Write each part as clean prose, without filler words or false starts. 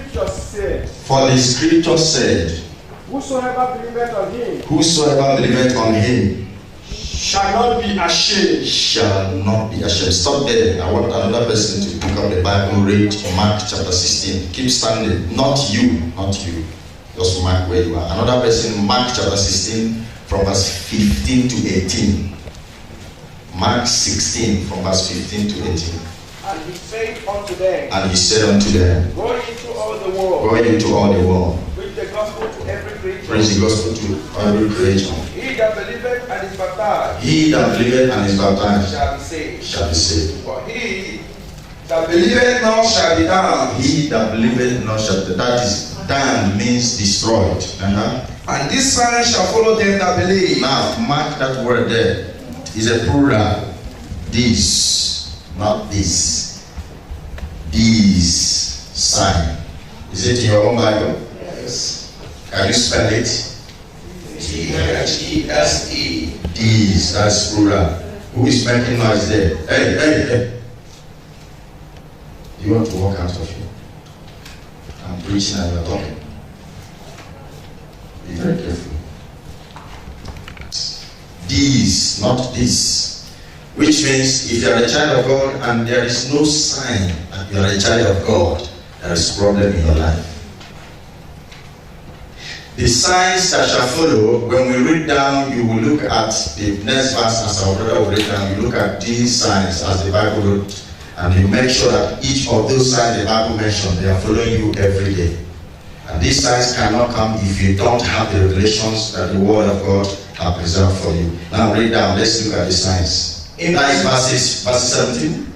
scripture said, For the scripture said, Whosoever believeth on him Whosoever believeth on him shall not be ashamed. shall not be ashamed. Stop there. I want another person to pick up the Bible, read Mark chapter 16. Keep standing. Not you. Just mark where you are. Another person, Mark chapter 16, from verse 15 to 18. Mark 16, from verse 15 to 18. And he said unto them, Go into all the world, preach the gospel to every creature. Preach the gospel to every creature. He that believeth and is baptized Shall be saved. For he that believeth not shall be damned. He that believeth not shall be damned. That is, damned means destroyed. And this sign shall follow them that believe. Now, mark that word there. It's a plural. This, not this. These sign. Is it in your own Bible? Yes. Can you spell it? These. These, that's plural. Who is making noise there? Hey. You want to walk out of here? I'm preaching and you're talking. Be very careful. These, not this. Which means if you are a child of God and there is no sign that you are a child of God, there is a problem in your life. The signs that shall follow, when we read down, you will look at the next verse as our brother will read down. You look at these signs as the Bible wrote, and you make sure that each of those signs the Bible mentioned, they are following you every day. And these signs cannot come if you don't have the revelations that the Word of God has preserved for you. Now read down, let's look at the signs. In nice verse 17?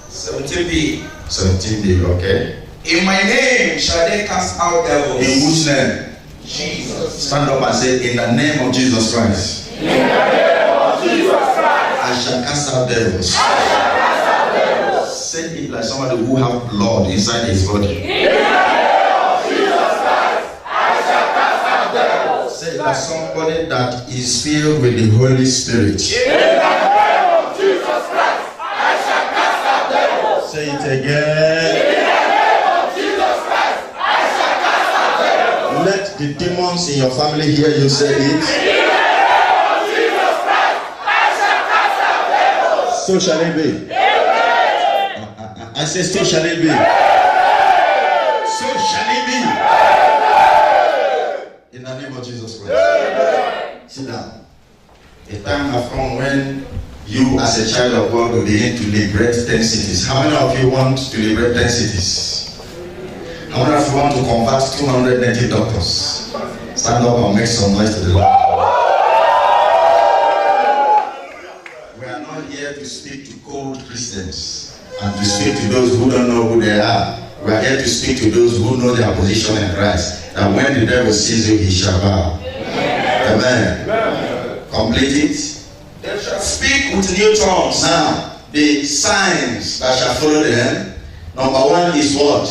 17b. 17b, okay. In my name shall they cast out devils. In whose name? Jesus. Stand up and say, in the name of Jesus Christ. In the name of Jesus Christ. I shall cast out devils. Say it like somebody who have blood inside his body. In the name of Jesus Christ, I shall cast out devils. Say it like somebody that is filled with the Holy Spirit. In the name of Jesus Christ, I shall cast out devils. Say it again. In the name of Jesus Christ, I shall cast out devils. Let the demons in your family hear you say it. In the name of Jesus Christ, I shall cast out devils. So shall it be. I say, so shall it be. So shall it be. In the name of Jesus Christ. Sit down. A time has come when you, as a child of God, will begin to liberate 10 cities. How many of you want to liberate 10 cities? How many of you want to convert 200 native doctors? Stand up and make some noise to the Lord. We are not here to speak to cold Christians and to speak to those who don't know who they are. We are here to speak to those who know their position in Christ. That when the devil sees you, he shall bow. Amen. Complete it. They shall speak with new tongues. Now, the signs that shall follow them, number one is what?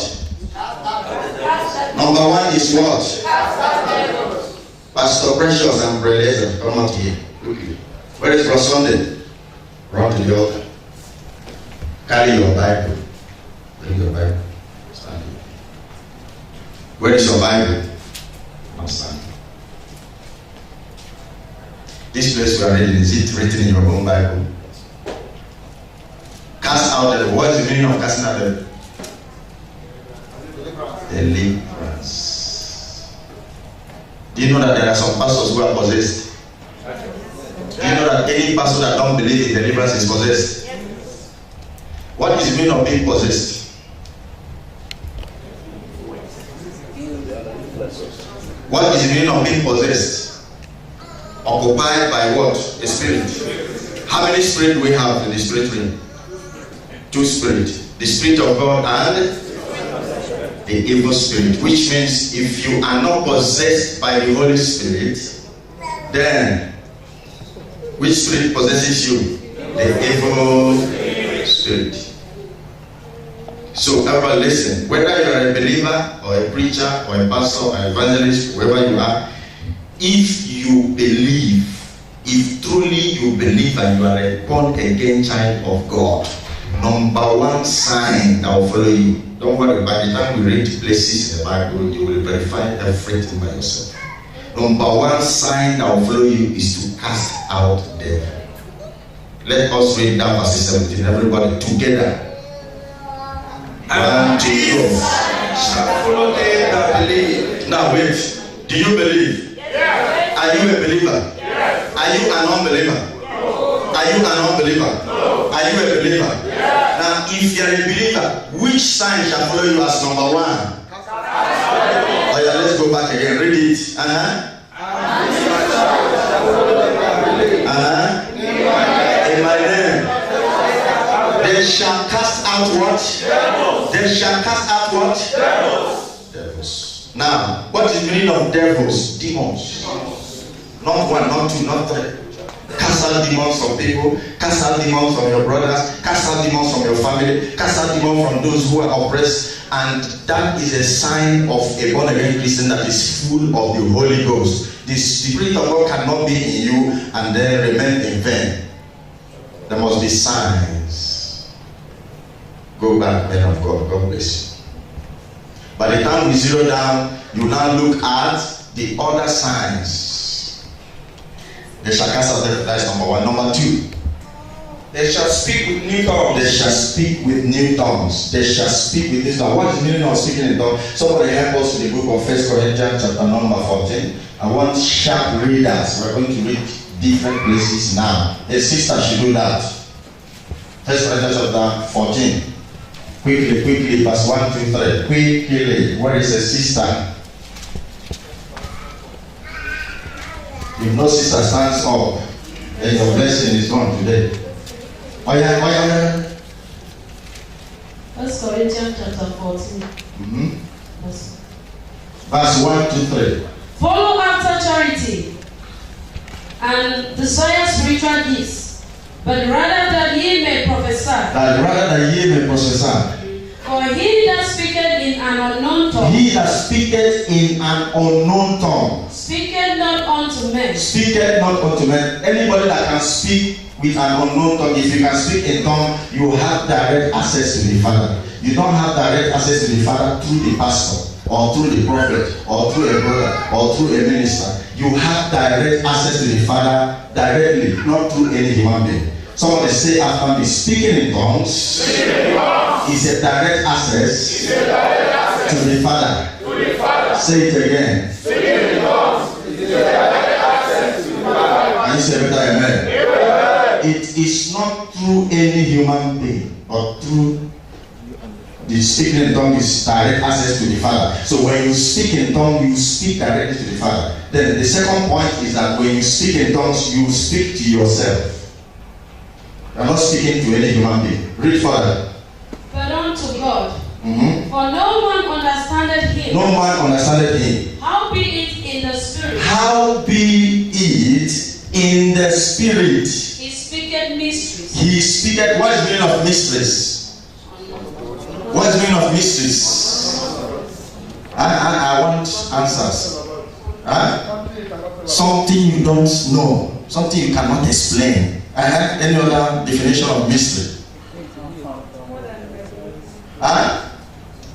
Pastor Precious and Brother, come out here quickly. Where is Brother Sunday? Run to the altar. Carry your Bible. Bring your Bible. Stand here. Where is your Bible? Not stand. This place we are reading, is it written in your own Bible? Cast out the devil. What is the meaning of casting out the devil? Deliverance. Do you know that there are some pastors who are possessed? Do you know that any pastor that don't believe in deliverance is possessed? What is the meaning of being possessed? What is the meaning of being possessed? Occupied by what? A spirit. How many spirits do we have in the spirit realm? 2 spirits. The Spirit of God and the evil spirit. Which means if you are not possessed by the Holy Spirit, then which spirit possesses you? The evil spirit. So everyone listen. Whether you are a believer or a preacher or a pastor or an evangelist, whoever you are, if you believe, if truly you believe and you are a born again child of God, number one sign that will follow you Don't worry, by the time we read places in the Bible, you will verify everything by yourself. Number one sign that will follow you is to cast out devil. Let us read that verse 17, everybody together. And Jesus shall follow them that believe. Now wait, do you believe? Yes. Are you a believer? Yes. Are you an unbeliever? No. Are you an unbeliever? No. Are you a believer? Yes. Now, if you are a believer, which sign shall follow you as number one? Oh yeah, let's go back again. Read it. In my name. They shall cast out what? Devils. They shall cast out what? Devils. Devils. Now, what is the meaning of devils? Demons. Not one, not two, not three. Cast out demons from people, cast out demons from your brothers, cast out demons from your family, cast out demons from those who are oppressed. And that is a sign of a born again Christian that is full of the Holy Ghost. The Spirit of God cannot be in you and then remain in vain. There must be signs. Go back, men of God. God bless you. By the time we zero down, you now look at the other signs. They shall cast out devils. That is number one. Number two. They shall speak with new tongues. They shall speak with new tongues. They shall speak with this tongue. What is the meaning of speaking in tongues? Somebody help us with the book of 1 Corinthians chapter number 14. I want sharp readers. We're going to read different places now. A sister should do that. 1 Corinthians chapter 14. Quickly, verse 1, 2, 3. Quickly. Where is a sister? If no sister stands up, then your blessing is gone today. Oh yeah. 1 Corinthians chapter 14. Verse 1 to 3. Follow after charity and desire spiritual gifts, but rather that ye may prophesy. For he that speaketh in an unknown tongue. He that speaketh in an unknown tongue. Speaketh not unto men. Speaketh not unto men. Anybody that can speak with an unknown tongue, if you can speak in tongue, you have direct access to the Father. You don't have direct access to the Father through the pastor, or through the prophet, or through a brother, or through a minister. You have direct access to the Father directly, not through any human being. Somebody say after me, speaking in tongues is a direct access to the Father. Say it again. Speaking in tongues is a direct access to the Father. And you say better amen. It is not through any human being, but through the speaking in tongue is direct access to the Father. So when you speak in tongue, you speak directly to the Father. Then the second point is that when you speak in tongues, you speak to yourself. You are not speaking to any human being. Read further. But unto God. For no one understandeth him. No man understandeth him. How be it in the spirit? How be it in the spirit? He speaketh mysteries. He speaketh. What is the meaning of mysteries? What is the meaning of mysteries? I want answers. Something you don't know. Something you cannot explain. Any other definition of mystery?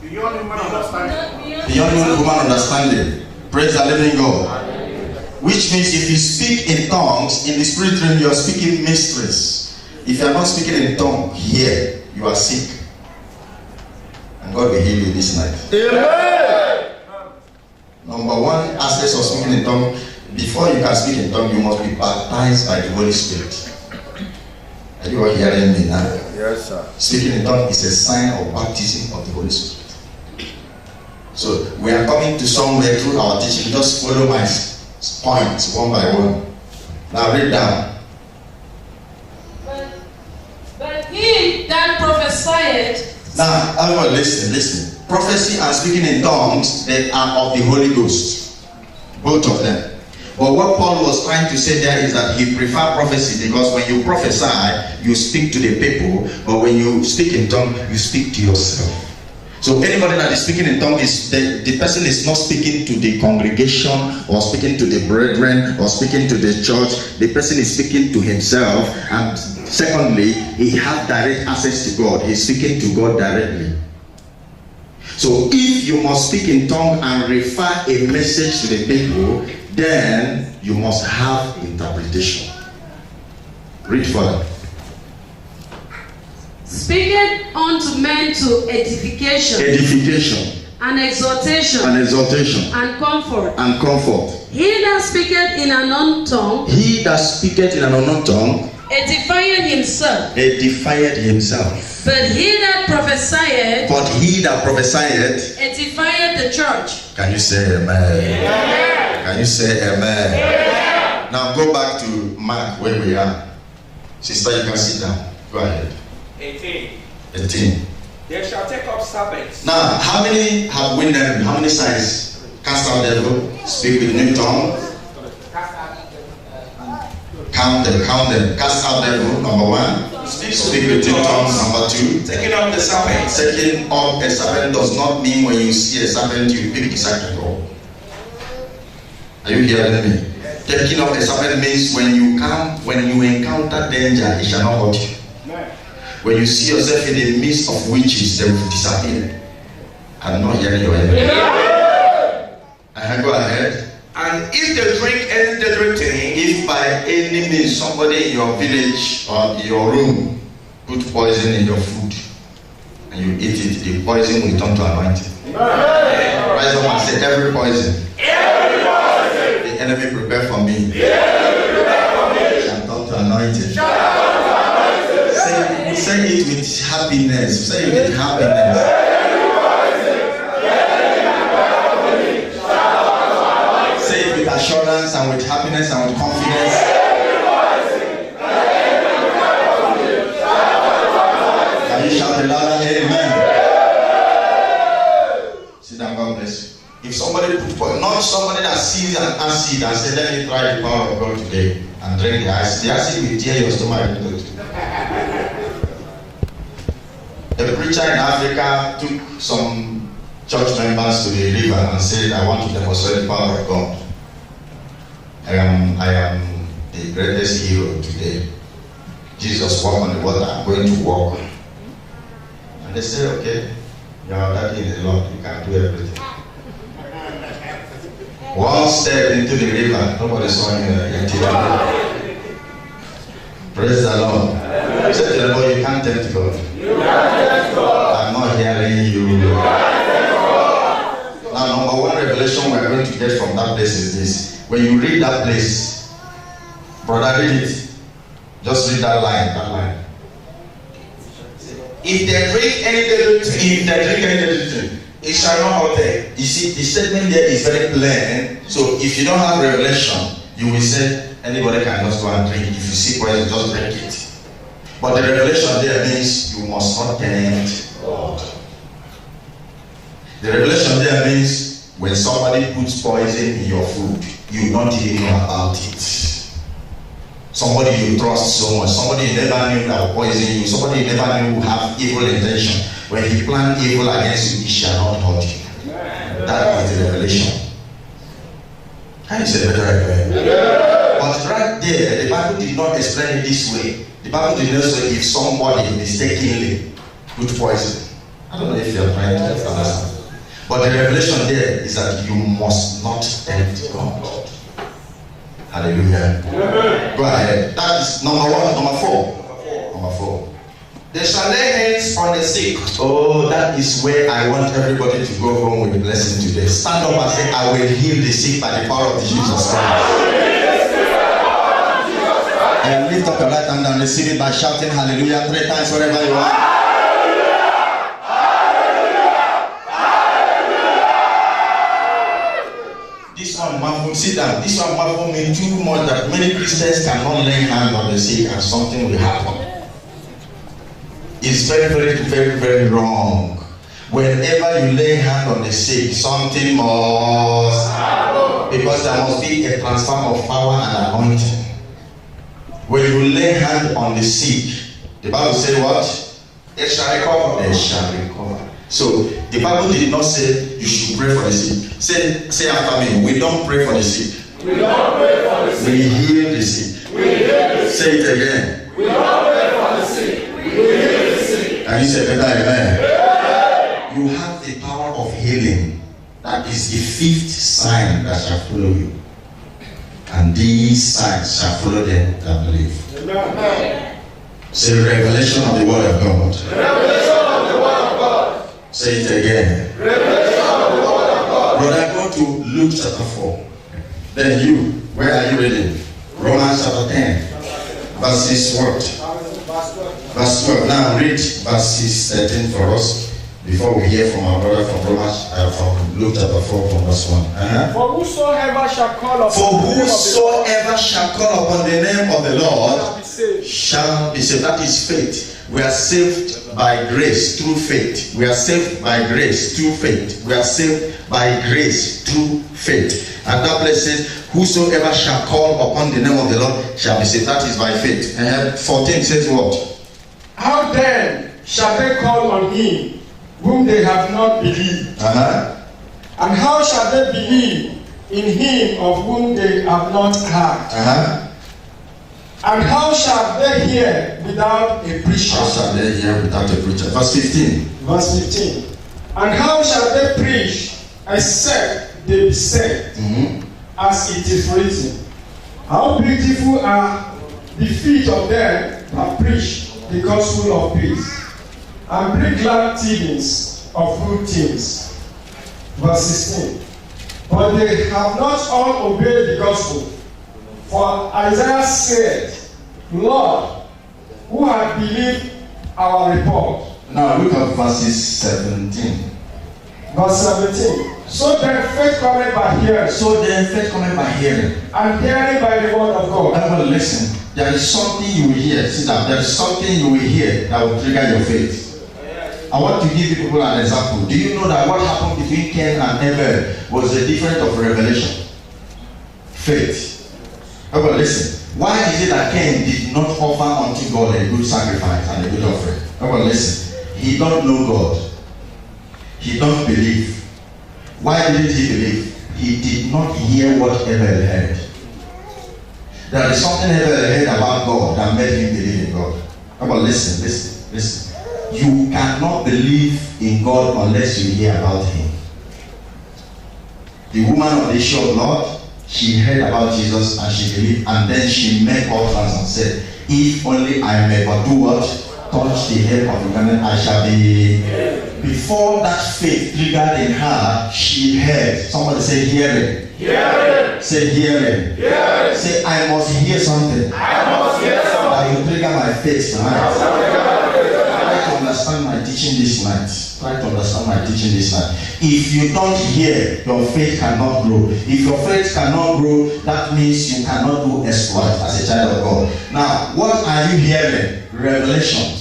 Beyond human understanding. Beyond human understanding. Praise the living God. Which means if you speak in tongues, in the spirit realm, you are speaking mysteries. If you are not speaking in tongue here, you are sick. And God will heal you this night. Amen. Number one aspect of speaking in tongue, before you can speak in tongue, you must be baptized by the Holy Spirit. Are you all hearing me now? Yes, sir. Speaking in tongue is a sign of baptism of the Holy Spirit. So we are coming to somewhere through our teaching. Just follow my points one by one. Now read down. But he that prophesied. Now, everyone listen. Prophecy and speaking in tongues, they are of the Holy Ghost. Both of them. But what Paul was trying to say there is that he preferred prophecy because when you prophesy, you speak to the people, but when you speak in tongue, you speak to yourself. So anybody that is speaking in tongue is the person is not speaking to the congregation or speaking to the brethren or speaking to the church. The person is speaking to himself, and secondly, he has direct access to God. He's speaking to God directly. So if you must speak in tongue and refer a message to the people, then you must have interpretation. Read further. Speaketh unto men to edification, Edification and exhortation, and comfort. and comfort. He that speaketh in an unknown tongue, He that speaketh in an unknown tongue edifieth himself. edifieth himself. But he that prophesieth, edifieth the church. Can you say amen? Can you say amen? Now go back to Mark where we are. Sister, you can sit down. Go ahead. 18. They shall take up serpents. Now, how many have witnessed? How many signs? Cast out devil, speak with new tongue. Count them. Cast out devil, number 1. Speak with new tongues, number 2. Taking up the serpents. Taking up a serpent does not mean when you see a serpent, you pick the serpent up. Are you hearing me? Taking up a serpent means when you encounter danger, it shall not hurt you. When you see yourself in the midst of witches, they will disappear. I'm not hearing your head. Go ahead. And if they drink any deadly thing, If by any means somebody in your village or in your room put poison in your food and you eat it, the poison will turn to anointing. Rise up and say, every poison the enemy prepared for me shall turn to anointing. Say it with happiness. Say it with happiness. Say it with assurance and with happiness and with confidence. Can you shout a louder amen? Sit down, God bless you. If somebody not somebody that sees an acid and says, let me try the power of God today and drink the acid will tear your stomach. A preacher in Africa took some church members to the river and said, I want to demonstrate the power of God. I am the greatest hero today. Jesus walked on the water, I'm going to walk. And they said, okay, you are that in the Lord, you can do everything. One step into the river, nobody saw him until the river. Praise the Lord. Say to the Lord, you can't tempt God. I'm not hearing you. Now, number 1 revelation we are going to get from that place is this. When you read that place, brother, read it. Just read that line. if they drink any deadly thing, it shall not hurt them. You see, the statement there is very plain. So if you don't have revelation, you will say anybody can just go and drink. If you see poison, just drink it. But the revelation there means you must not tempt God. The revelation there means when somebody puts poison in your food, you don't even know about it. Somebody you trust so much, somebody you never knew that will poison you, somebody you never knew will have evil intention. When he planned evil against you, he shall not hurt you. That is the revelation. Can you say better again? But right there, the Bible did not explain it this way. The Bible did not say if somebody mistakenly put poison. I don't know if you are trying to understand. But the revelation there is that you must not tempt God. Hallelujah. Go ahead. That is number 1. Number 4. Number 4. They shall lay hands on the sick. Oh, that is where I want everybody to go home with a blessing today. Stand up and say, I will heal the sick by the power of Jesus Christ. And lift up your right hand and receive it by shouting hallelujah 3 times wherever you are. This one, Marvel, sit down. This one, Marvel, means too much that many Christians cannot lay hands on the sick and something will happen. It's very, very, very, very wrong. Whenever you lay hand on the sick, something must happen. Because there must be a transfer of power and anointing. When you lay hand on the sick, the Bible says what? They shall recover. They shall recover. So the Bible did not say you should pray for the sick. Say after me, we don't pray for the sick. We don't pray for the sick. We heal the sick. We heal the sick. Say it again. We don't pray for the sick. We heal the sick. And you say better amen. You have the power That is the fifth sign that shall follow you. And these signs shall follow them that believe. Amen. Say revelation of the word of God. Revelation of the word of God. Say it again. Revelation of the word of God. Brother, go to Luke chapter 4. Then you, where are you reading? Romans chapter 10. Verses what? Verse 12. Now read verses 13 for us before we hear from our brother from from Luke chapter 4 from verse 1. For whosoever shall call upon For the name of the Lord whosoever shall call upon the name of the Lord shall be saved. shall be saved. That is faith. We are saved by grace through faith. We are saved by grace through faith. We are saved by grace through faith. And that place says, whosoever shall call upon the name of the Lord shall be saved. That is by faith. And 14 says what? How then shall they call on him whom they have not believed? And how shall they believe in him of whom they have not heard? And how shall they hear without a preacher? How shall they hear without a preacher? Verse 15. Verse 15. And how shall they preach except they be sent? As it is written, how beautiful are the feet of them that preach the gospel of peace, and bring glad tidings of good things. Verse 16. But they have not all obeyed the gospel. For Isaiah said, Lord, who hath believed our report? Now look at verses 17. Verse 17. So then faith cometh by hearing. So then faith cometh by hearing. And hearing by the word of God. Everybody listen. There is something you will hear. See that there is something you will hear that will trigger your faith. I want to give you people an example. Do you know that what happened between Cain and Abel was a difference of revelation? Faith. Everybody listen. Why is it that Cain did not offer unto God a good sacrifice and a good offering? Everybody listen. He don't know God. He don't believe. Why didn't he believe? He did not hear what Abel heard. There is something Abel heard about God that made him believe in God. Everybody listen. You cannot believe in God unless you hear about him. The woman of the issue of blood, she heard about Jesus and she believed, and then she made all plans and said, if only I may but do what? Touch the hem of the garment, I shall be. Before that faith triggered in her, she heard. Somebody say hearing. Hearing. Say hearing. Hearing. Say I must hear something. I must hear something. That will trigger my faith tonight. Try to understand my teaching this night. If you don't hear, your faith cannot grow. If your faith cannot grow, that means you cannot do exploit as a child of God. Now, what are you hearing? Revelations.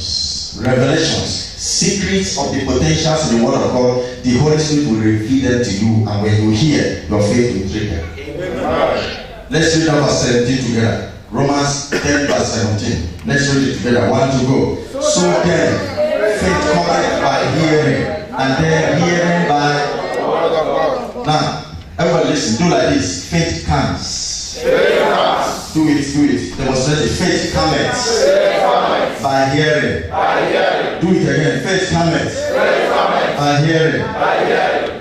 Secrets of the potentials in the word of God. The Holy Spirit will reveal them to you, and when you hear, your faith will trigger. Let's read verse 17 together. Romans 10 verse 17. Let's read it together. 1 to go. So then, faith cometh by hearing, and then hearing by the word of God. Now, everybody listen. Do like this. Faith comes. Do it. Demonstrate it. Faith cometh by hearing. Do it again. Faith cometh by hearing.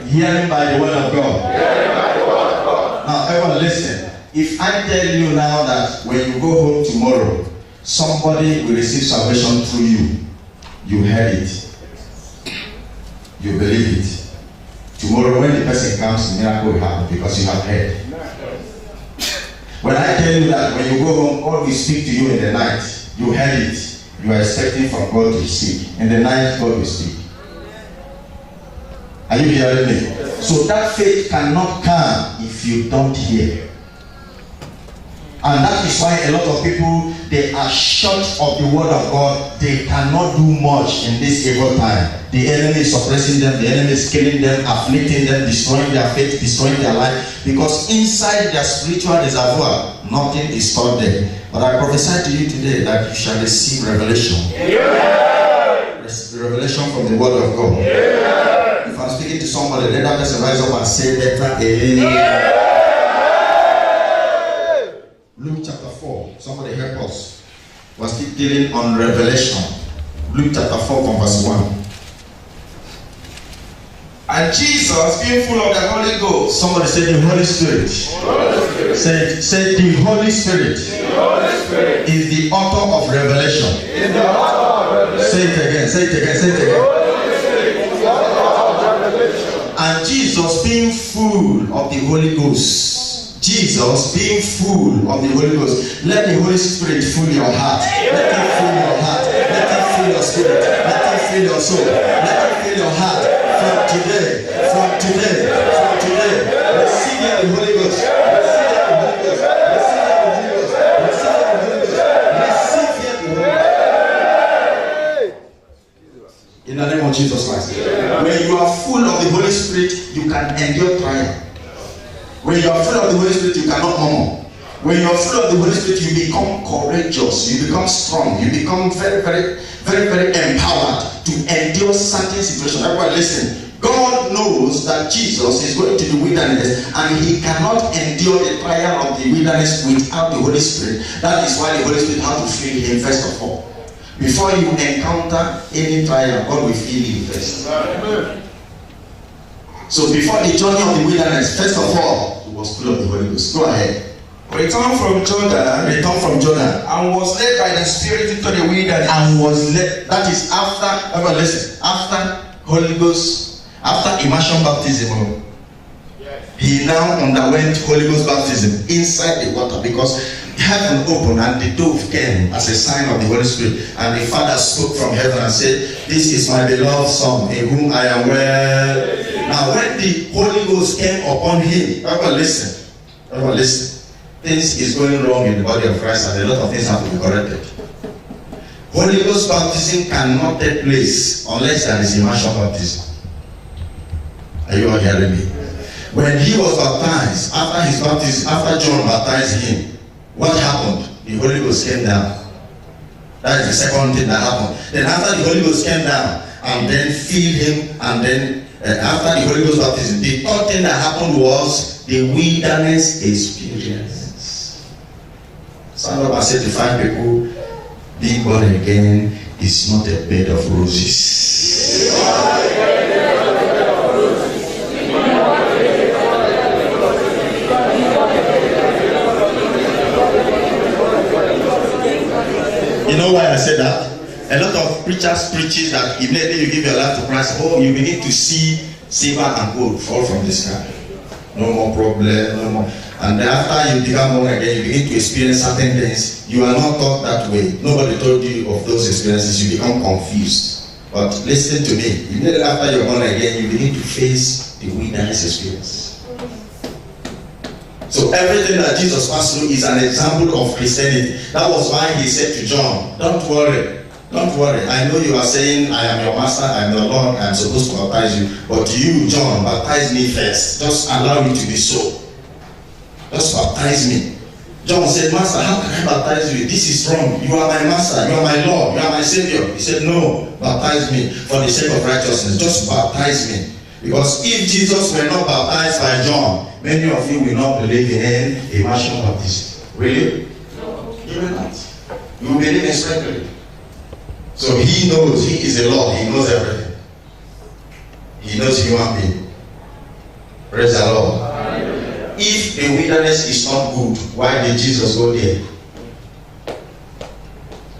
Hearing by the word of God. Now, everyone listen. If I tell you now that when you go home tomorrow, somebody will receive salvation through you, you heard it, you believe it. Tomorrow when the person comes, the miracle will happen because you have heard. When I tell you that when you go home, God will speak to you in the night, you heard it, you are expecting from God to speak. In the night, God will speak. Are you hearing me? So that faith cannot come if you don't hear. And that is why a lot of people, they are short of the word of God. They cannot do much in this evil time. The enemy is suppressing them, the enemy is killing them, afflicting them, destroying their faith, destroying their life. Because inside their spiritual reservoir, nothing is stored there. But I prophesy to you today that you shall receive revelation. Yeah. Revelation from the word of God. Yeah. If I'm speaking to somebody, let that person rise up and say better. Yeah. Luke chapter 4. Somebody help us. We're still dealing on revelation. Luke chapter 4 from verse 1. And Jesus, being full of the Holy Ghost. Somebody say the Holy Spirit. Say the Holy Spirit. Is the author of revelation. Say it again. Say it again. Say it again. And Jesus being full of the Holy Ghost. Jesus being full of the Holy Ghost. Let the Holy Spirit fill your heart. Let it fill your heart. Let it fill your spirit. Let it fill your soul. Let it fill your heart. From today. Receive the Holy Ghost. In the name of Jesus Christ. When you are full of the Holy Spirit, you can endure trial. When you are full of the Holy Spirit, you cannot murmur. When you are full of the Holy Spirit, you become courageous, you become strong, you become very empowered to endure certain situations. Everybody listen. God knows that Jesus is going to the wilderness and he cannot endure the trial of the wilderness without the Holy Spirit. That is why the Holy Spirit has to fill him first of all. Before you encounter any trial, God will fill you first. Amen. So before the journey of the wilderness, first of all, he was full of the Holy Ghost. Go ahead. Returned from Jordan, and was led by the Spirit into the wilderness. And was led. That is after. Everyone listen. After Holy Ghost. After immersion baptism, he now underwent Holy Ghost baptism inside the water because heaven opened and the dove came as a sign of the Holy Spirit, and the Father spoke from heaven and said, "This is my beloved Son, in whom I am well." Now, when the Holy Ghost came upon him, everyone listen. Things is going wrong in the body of Christ, and a lot of things have to be corrected. Holy Ghost baptism cannot take place unless there is immersion baptism. Are you all hearing me? When he was baptized, after his baptism, after John baptized him, what happened? The Holy Ghost came down. That is the second thing that happened. Then after the Holy Ghost came down and then filled him, and then after the Holy Ghost baptism, the third thing that happened was the wilderness experience. Stand up and say to 5 people, being born again is not a bed of roses. You know why I said that? A lot of preachers preaches that immediately you give your life to Christ, you begin to see silver and gold fall from the sky. No more problem, no more. And then after you become born again, you begin to experience certain things. You are not taught that way. Nobody told you of those experiences. You become confused. But listen to me. Immediately after you're born again, you begin to face the wilderness experience. So everything that Jesus passed through is an example of Christianity. That was why he said to John, don't worry. Don't worry. I know you are saying, I am your master, I am your Lord, I am supposed to baptize you. But you, John, baptize me first. Just allow me to be so. Just baptize me. John said, Master, how can I baptize you? This is wrong. You are my master, you are my Lord, you are my Savior. He said, no, baptize me for the sake of righteousness. Just baptize me. Because if Jesus were not baptized by John, many of you will not believe in immersion baptism. Really? No. You will not. You will believe in sprinkling. So he knows, he is the Lord, he knows everything. He knows human being. Praise the Lord. Amen. If the wilderness is not good, why did Jesus go there?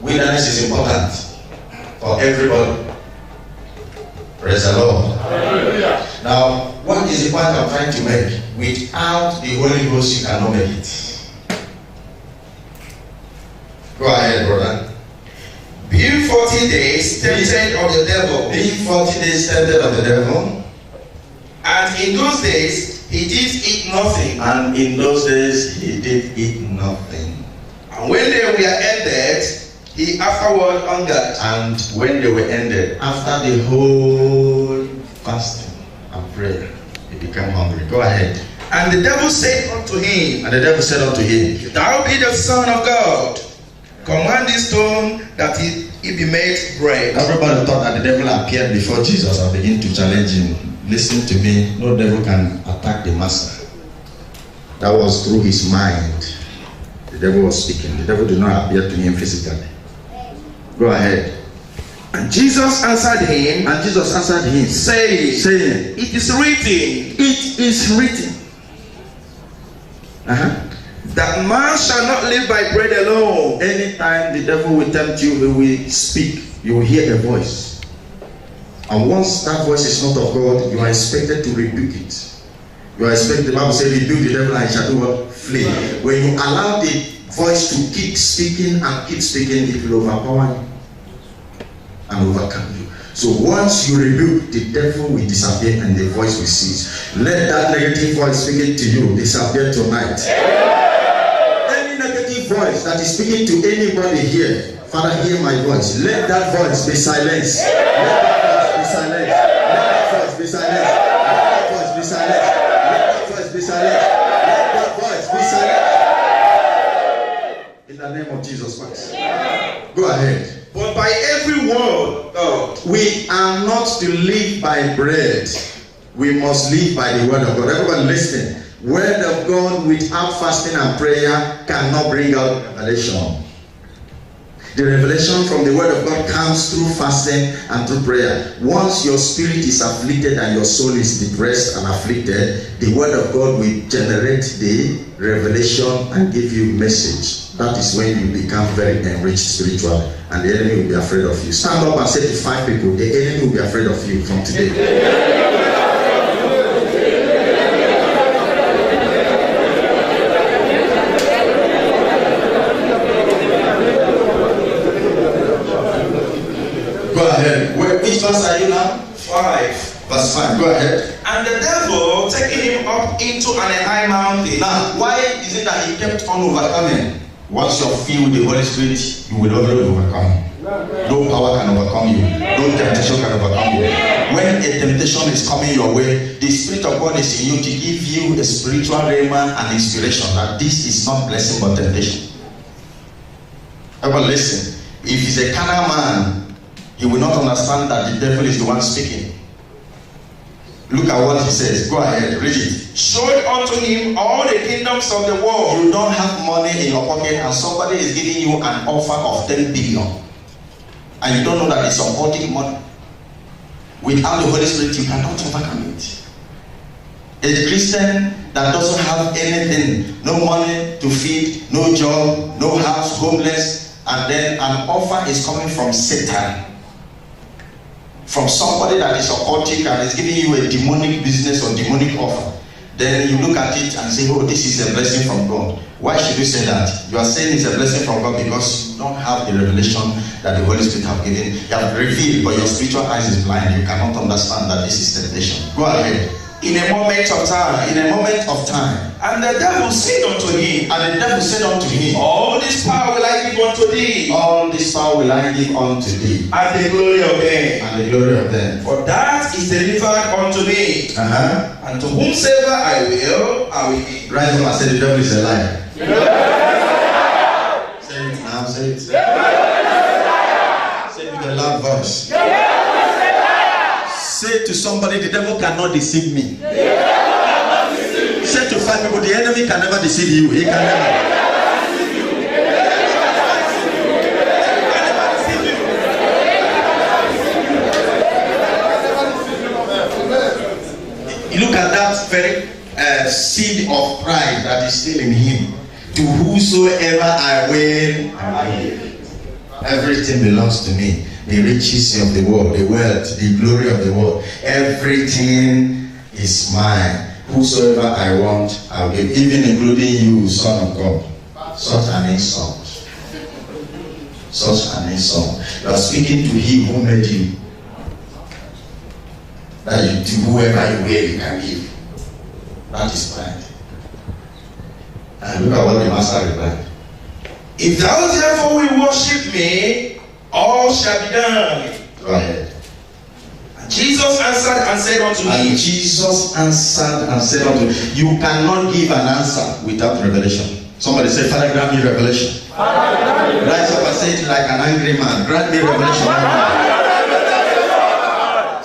Wilderness is important for everybody. Praise the Lord. Amen. Now, what is the point I'm trying to make? Without the Holy Ghost, you cannot make it. Go ahead, brother. Being 40 days tempted of the devil. Being 40 days tempted of the devil. And in those days, he did eat nothing. And in those days, he did eat nothing. And when they were ended, he afterward hungered. And when they were ended, after the whole fasting and prayer, he became hungry. Go ahead. And the devil said unto him, If thou be the Son of God, command this stone that it be made bread. Everybody thought that the devil appeared before Jesus and began to challenge him. Listen to me, no devil can attack the master. That was through his mind. The devil was speaking. The devil did not appear to him physically. Go ahead. And Jesus answered him, And Jesus answered him, saying, It is written, it is written. that man shall not live by bread alone. Anytime the devil will tempt you, he will speak. You will hear a voice. And once that voice is not of God, you are expected to rebuke it. You are expected, the Bible says, rebuke the devil and he shall do what? Flee. When you allow the voice to keep speaking, it will overpower you and overcome you. So once you rebuke, the devil will disappear and the voice will cease. Let that negative voice speaking to you disappear tonight. Any negative voice that is speaking to anybody here, Father, hear my voice. Let that voice be silenced. Let that voice be silenced. Let that voice be silenced. Let that voice be silenced. Let that voice be silenced. Let that voice be silenced. In the name of Jesus Christ. Go ahead. But by every word, God. We are not to live by bread. We must live by the word of God. Everyone listen. Word of God without fasting and prayer cannot bring out revelation. The revelation from the word of God comes through fasting and through prayer. Once your spirit is afflicted and your soul is depressed and afflicted, the word of God will generate the revelation and give you message. That is when you become very enriched spiritually, and the enemy will be afraid of you. Stand up and say to 5 people, the enemy will be afraid of you from today. Go ahead. Which verse are you now? 5. Verse 5. Go ahead. And the devil taking him up into an high mountain. Now, why is it that he kept on overcoming? Once you're filled with the Holy Spirit, you will always overcome. No power can overcome you. No temptation can overcome you. When a temptation is coming your way, the Spirit of God is in you to give you a spiritual rhema and inspiration that this is not blessing but temptation. Everyone listen. If he's a carnal man, he will not understand that the devil is the one speaking. Look at what he says. Go ahead, read it. Showed unto him all the kingdoms of the world. You don't have money in your pocket and somebody is giving you an offer of 10 billion. And you don't know that it's occultic money. Without the Holy Spirit, you cannot overcome it. A Christian that doesn't have anything, no money to feed, no job, no house, homeless, and then an offer is coming from Satan. From somebody that is occultic and is giving you a demonic business or demonic offer. Then you look at it and say, oh, this is a blessing from God. Why should you say that? You are saying it's a blessing from God because you don't have the revelation that the Holy Spirit have given. You have revealed, but your spiritual eyes is blind. You cannot understand that this is temptation. Go ahead. In a moment of time. In a moment of time. And the devil said unto him. And the devil said unto him, all this power will I give unto thee. All this power will I give unto thee. And the glory of them. And the glory of them. For that is delivered unto me. And to whomsoever I will give. Rise up and say the devil is a liar. Say it now, say it. Say it with a loud voice. Say to somebody, the devil cannot deceive me. Say to 5 people, the enemy can never deceive you. He can never. Look at that very seed of pride that is still in him. To whosoever I will, I give. Everything belongs to me. The riches of the world, the wealth, the glory of the world. Everything is mine. Whosoever I want, I'll give. Even including you, Son of God. Such an insult. Such an insult. You are speaking to him who made you. That you do whoever you will, you can give. That is pride. And look at what the master replied. If thou therefore will worship me, all shall be done. Go ahead. And Jesus answered and said unto And me. Jesus answered and said unto me. You cannot give an answer without revelation. Somebody say, Father, grant me revelation. Rise up and say it like an angry man. Grant me revelation.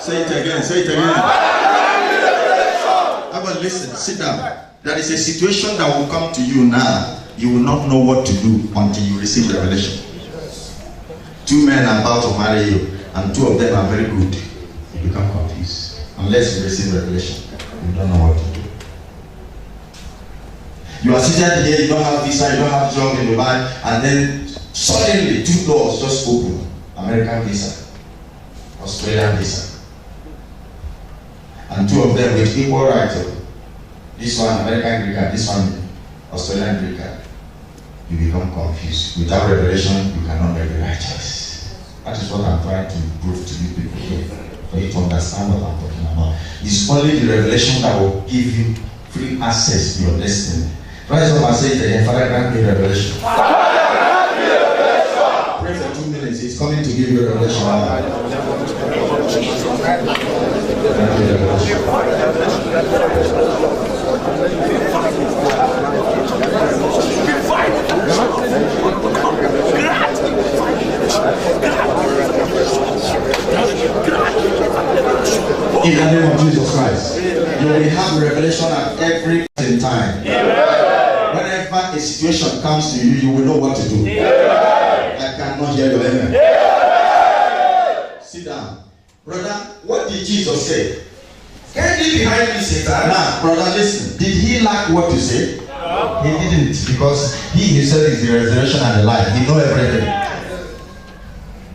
Say it again, say it again. How about listen, sit down. There is a situation that will come to you now. You will not know what to do until you receive revelation. 2 men are about to marry you, and two of them are very good, you become confused. Unless you receive revelation, you don't know what to do. You are seated here, you don't have visa, you don't have job in Dubai, and then suddenly 2 doors just open. American visa, Australian visa. And 2 of them with equal rights. This one American green card, this one Australian green card. You become confused. Without revelation, you cannot make the right choice. That is what I'm trying to prove to you people here, for you to understand what I'm talking about. It's only the revelation that will give you free access to your destiny. Rise up and say it again, Father, grant me revelation. Pray for 2 minutes. He's coming to give you revelation. In the name of Jesus Christ, you will have revelation at every time. Whenever a situation comes to you, you will know what to do. I cannot hear your amen. Sit down. Brother, what did Jesus say? Get thee behind me, Satan. Now, brother, listen. Did he lack what to say? He didn't, because he himself is the resurrection and the life. He knows everything.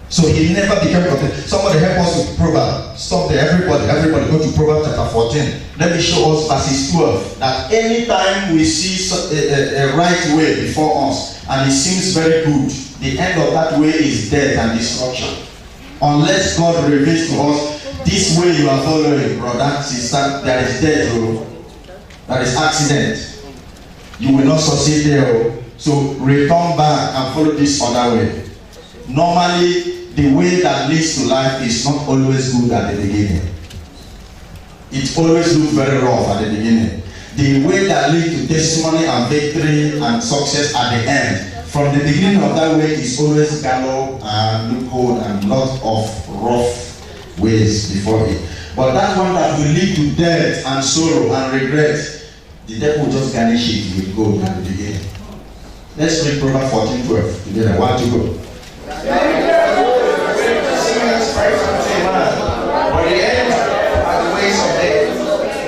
So he never became confused. Somebody help us with Proverbs. Stop there. Everybody go to Proverbs chapter 14. Let me show us verses 12. That anytime we see a right way before us and it seems very good, the end of that way is death and destruction. Unless God reveals to us, this way you are following, brother, sister, there is death, there is accident. You will not succeed there. So return back and follow this other way. Normally, the way that leads to life is not always good at the beginning. It always looks very rough at the beginning. The way that leads to testimony and victory and success at the end, from the beginning of that way is always gallows and loophole and lot of rough ways before it. But that one that will lead to death and sorrow and regret, the devil will just garnish it with gold at the beginning. Let's read Proverbs 14:12 together. 1 to go.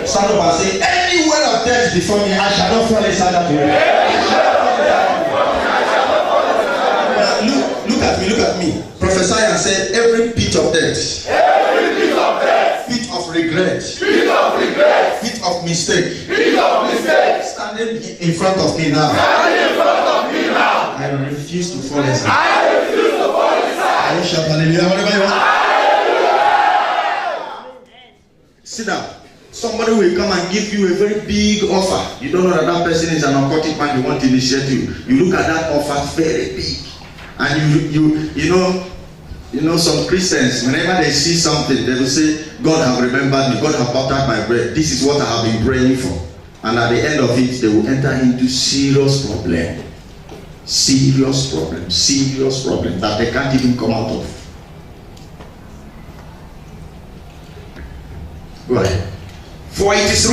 Stand up and say, any word of death before me, I shall not fall inside that way. Look at me. Prophesy and say, every pit of death. Pit of regret. Pit of mistake. Standing in front of me now. I refuse to fall inside. I shout hallelujah whatever you want. Sit down. Somebody will come and give you a very big offer. You don't know that person is an occultic man. You want to initiate you. You look at that offer very big, and you know some Christians, whenever they see something, they will say, God have remembered me. God have buttered my bread. This is what I have been praying for. And at the end of it, they will enter into serious problem that they can't even come out of. Go ahead. For it is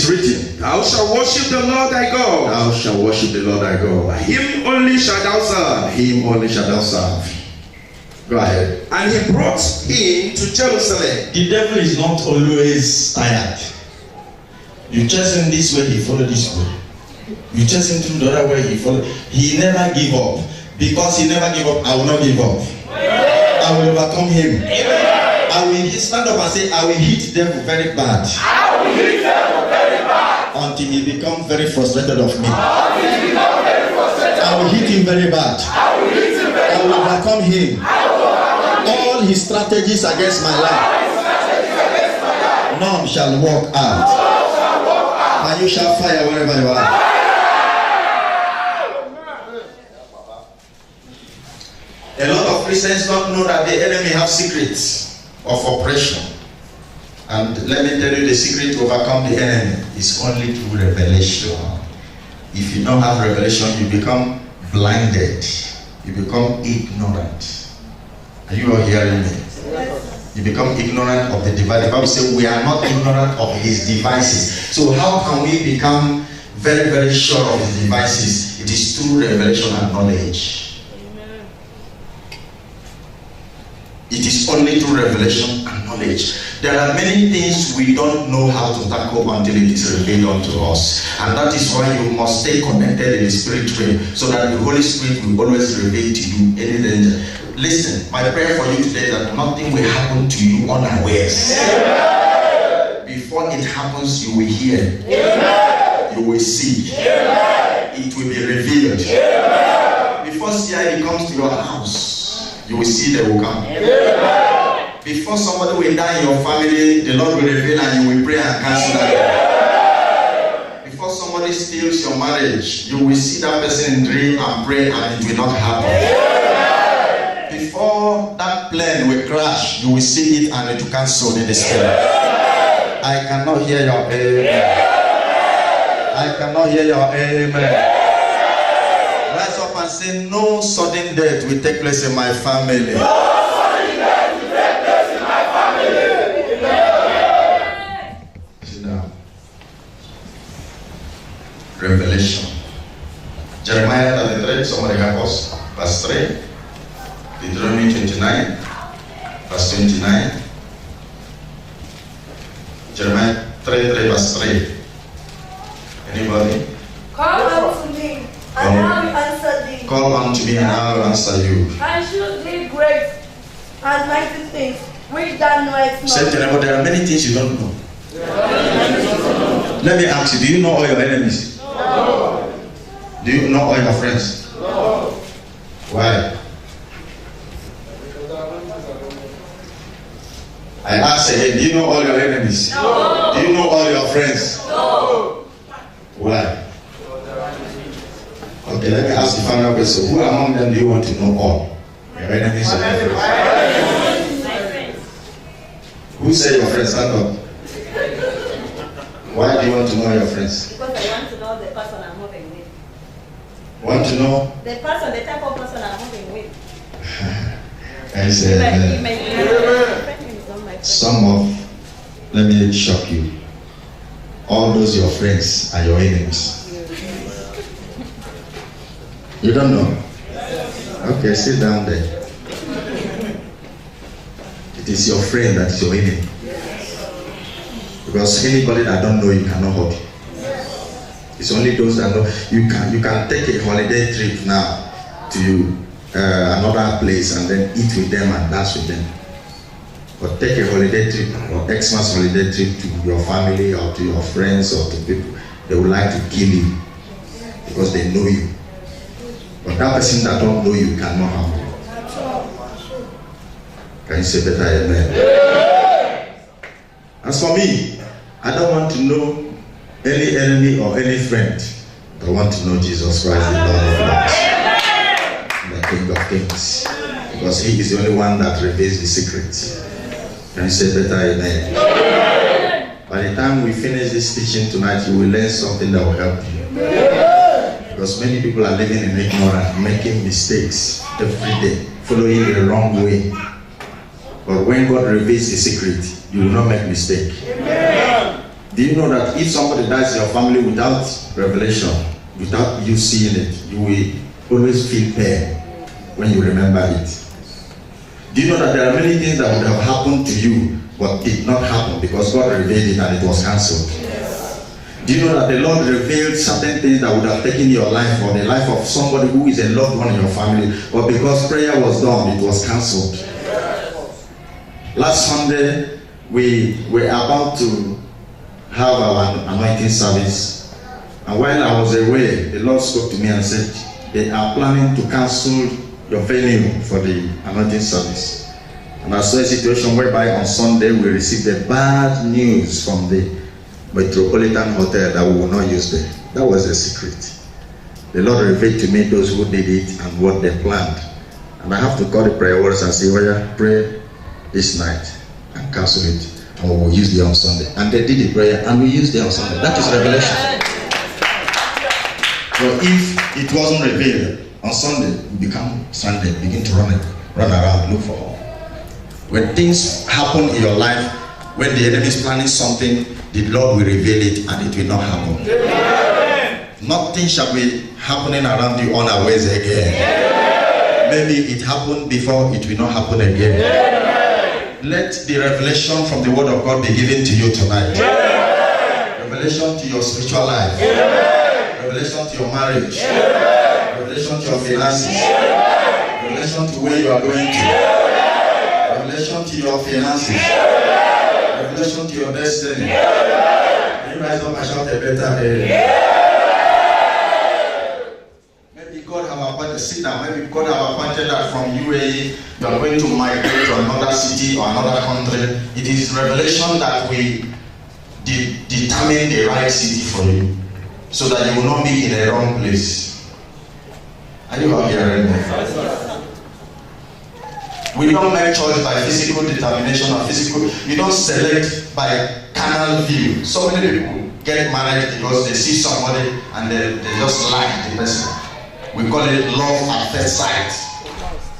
written, Thou shalt worship the Lord thy God. Thou shalt worship the Lord thy God. Him only shalt thou serve. Him only shalt thou serve. Go ahead. And he brought him to Jerusalem. The devil is not always tired. You chase him this way, he follow this way. You chase him through the other way, he follow. He never give up. Because he never give up, I will not give up. I will overcome him. I will stand up and say, I will hit them very bad. Until he becomes very frustrated of me. I will hit him very bad. I will overcome him. All his strategies against my life, none shall work out. And you shall fire wherever you are. A lot of Christians don't know that the enemy have secrets of oppression. And let me tell you, the secret to overcome the enemy is only through revelation. If you don't have revelation, you become blinded. You become ignorant. Are you all hearing me? You become ignorant of the device. The Bible says we are not ignorant of his devices. So how can we become very, very sure of his devices? It is through revelation and knowledge. It is only through revelation and knowledge. There are many things we don't know how to tackle until it is revealed unto us. And that is why you must stay connected in the spirit realm, so that the Holy Spirit will always reveal to you any danger. Listen, my prayer for you today is that nothing will happen to you unawares. Before it happens, you will hear. You will see. It will be revealed. Before CID comes to your house, you will see they will come. Before somebody will die in your family, the Lord will reveal and you will pray and cancel that. Before somebody steals your marriage, you will see that person in dream and pray and it will not happen. Before that plane will crash, you will see it and it will cancel in the spirit. I cannot hear your amen. I cannot hear your amen. Rise up and say, no sudden death will take place in my family. No sudden death will take place in my family. Sit down. Revelation. Jeremiah 33, somebody help us. Verse 3. Deuteronomy 29, verse 29. Jeremiah 33, verse 3. Anybody? Call unto me, and I will answer thee. Call unto me, and I will answer you. And show thee great and mighty things which thou knowest not. Say to them, there are many things you don't know. Let me ask you, do you know all your enemies? No. Do you know all your friends? No. Why? I ask again, do you know all your enemies? No. Do you know all your friends? No. Why? Okay, let me ask the final question. Who among them do you want to know all? Your enemies or your friends? Who said your friends? Stand up. Why do you want to know your friends? Because I want to know the person I'm moving with. Want to know? The person, the type of person I'm moving with. I said, some of, let me shock you. All those your friends are your enemies. You don't know? Okay, sit down there. It is your friend that is your enemy. Because anybody that don't know you cannot hurt you. It's only those that know. You can take a holiday trip now to another place and then eat with them and dance with them. But take a holiday trip or Xmas holiday trip to your family or to your friends or to people, they would like to kill you because they know you. But that person that don't know you cannot harm you. Can you say better amen? As for me, I don't want to know any enemy or any friend. I want to know Jesus Christ, the Lord of Lords, the King of Kings, because He is the only one that reveals the secrets. Can you say better amen? By the time we finish this teaching tonight, you will learn something that will help you. Because many people are living in ignorance, making mistakes every day, following the wrong way. But when God reveals the secret, you will not make mistake. Do you know that if somebody dies in your family without revelation, without you seeing it, you will always feel pain when you remember it? Do you know that there are many things that would have happened to you but did not happen because God revealed it and it was cancelled? Do you know that the Lord revealed certain things that would have taken your life or the life of somebody who is a loved one in your family, but because prayer was done, it was cancelled? Last Sunday, we were about to have our anointing service, and while I was away, the Lord spoke to me and said, they are planning to cancel your venue for the anointing service. And I saw a situation whereby on Sunday we received the bad news from the Metropolitan Hotel that we will not use there. That was a secret. The Lord revealed to me those who did it and what they planned. And I have to call the prayer warriors and say, well, yeah, pray this night and cancel it. And we will use it on Sunday. And they did the prayer and we used it on Sunday. That is revelation. So if it wasn't revealed on Sunday, we become stranded, begin to run around, look for help. When things happen in your life, when the enemy is planning something, the Lord will reveal it and it will not happen. Amen. Nothing shall be happening around you unawares again. Amen. Maybe it happened before, it will not happen again. Amen. Let the revelation from the word of God be given to you tonight. Revelation to your spiritual life. Revelation to your marriage. Revelation to your finances. Revelation to where you are going to. Revelation to your finances. Revelation to your destiny. Can you rise up and shout a better amen? Maybe God have appointed, sit down, maybe God have appointed that from UAE, you are going to migrate to another city or another country. It is revelation that we determine the right city for you, so that you will not be in a wrong place. Are you all hearing me? We don't make choice by physical determination or physical. You don't select by carnal view. So many people get married because they see somebody and they just like the person. We call it love at first sight.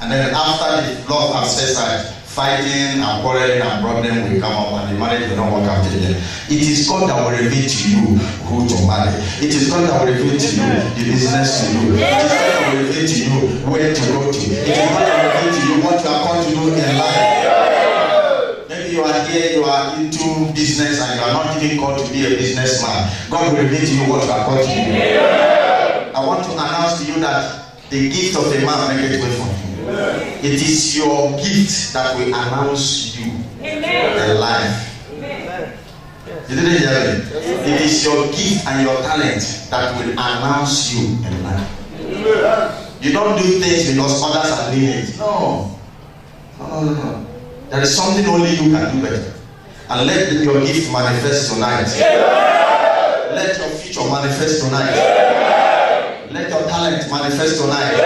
And then after the love at first sight, fighting and quarreling and problem will come up and the marriage will not work out again. It is God that will reveal to you who to marry. It is God that will reveal to you the business to do. It is God that will reveal to you where to go to. It is God that will reveal to you what you are going to do in life. Maybe you are here, you are into business and you are not even called to be a businessman. God will reveal to you what you are called to do. I want to announce to you that the gift of a man make it way from you. It is your gift that will announce you in life. You didn't hear me? It is your gift and your talent that will announce you in life. You don't do things because others are doing it. No. There is something only you can do better. And let your gift manifest tonight. Let your future manifest tonight. Let your talent manifest tonight.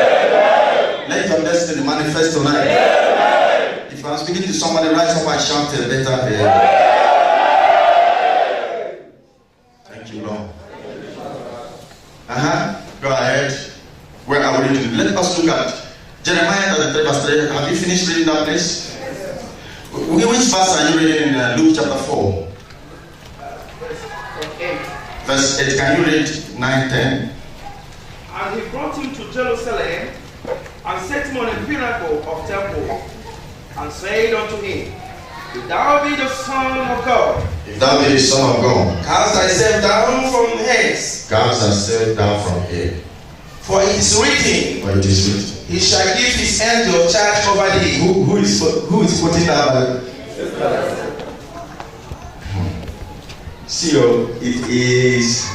Let your destiny manifest tonight. If you are speaking to somebody, rise up and shout a better prayer. Thank you, Lord. Go ahead. Where are we reading? Let us look at Jeremiah 33 verse 3. Have you finished reading that place? Which verse are you reading in Luke chapter 4? Verse 8. Can you read 9, 10? And he brought him to Jerusalem, and set him on a pinnacle of temple, and said unto him, If thou be the Son of God, if thou be the Son of God, cast thyself down from hence. cast thyself down from here. For it is written, For it is written. He shall give his angel charge over thee. Who is putting that? See, it is